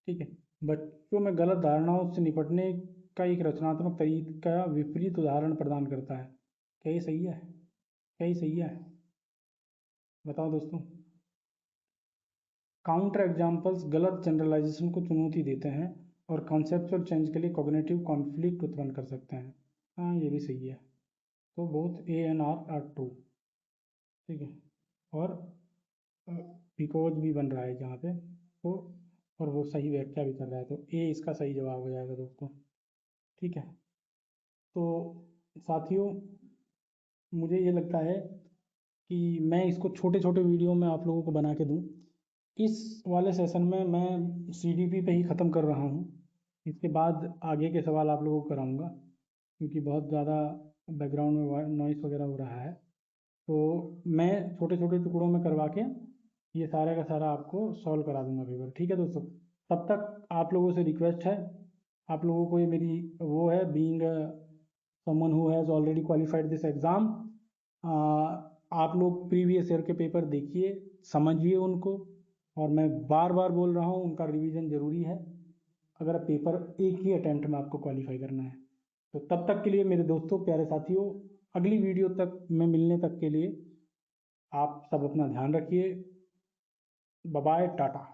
ठीक है, बच्चों में गलत धारणाओं से निपटने का एक रचनात्मक तरीका विपरीत उदाहरण प्रदान करता है। क्या ये सही है? क्या ये सही है? बताओ दोस्तों। काउंटर एग्जाम्पल्स गलत जनरलाइजेशन को चुनौती देते हैं और कॉन्सेप्चुअल चेंज के लिए कॉग्निटिव कॉन्फ्लिक्ट उत्पन्न कर सकते हैं। हाँ, ये भी सही है। तो both A and R true. ठीक है, और बिकॉज भी बन रहा है जहाँ पे, तो और वो सही व्याख्या भी कर रहा है, तो ए इसका सही जवाब हो जाएगा दोस्तों। ठीक है, तो साथियों, मुझे ये लगता है कि मैं इसको छोटे छोटे वीडियो में आप लोगों को बना के दूँ। इस वाले सेशन में मैं सीडीपी पे ही ख़त्म कर रहा हूँ। इसके बाद आगे के सवाल आप लोगों को कराऊंगा, क्योंकि बहुत ज़्यादा बैकग्राउंड में नॉइस वगैरह हो रहा है, तो मैं छोटे छोटे टुकड़ों में करवा के ये सारा का सारा आपको सॉल्व करा दूंगा पेपर। ठीक है दोस्तों, तब तक आप लोगों से रिक्वेस्ट है, आप लोगों को ये मेरी वो है, being someone who has already qualified this exam, आप लोग प्रीवियस ईयर के पेपर देखिए, समझिए उनको, और मैं बार बार बोल रहा हूँ उनका रिवीजन ज़रूरी है अगर पेपर एक ही अटैम्प्ट में आपको क्वालिफाई करना है। तो तब तक के लिए मेरे दोस्तों, प्यारे साथियों, अगली वीडियो तक में मिलने तक के लिए आप सब अपना ध्यान रखिए। Bye bye, Tata.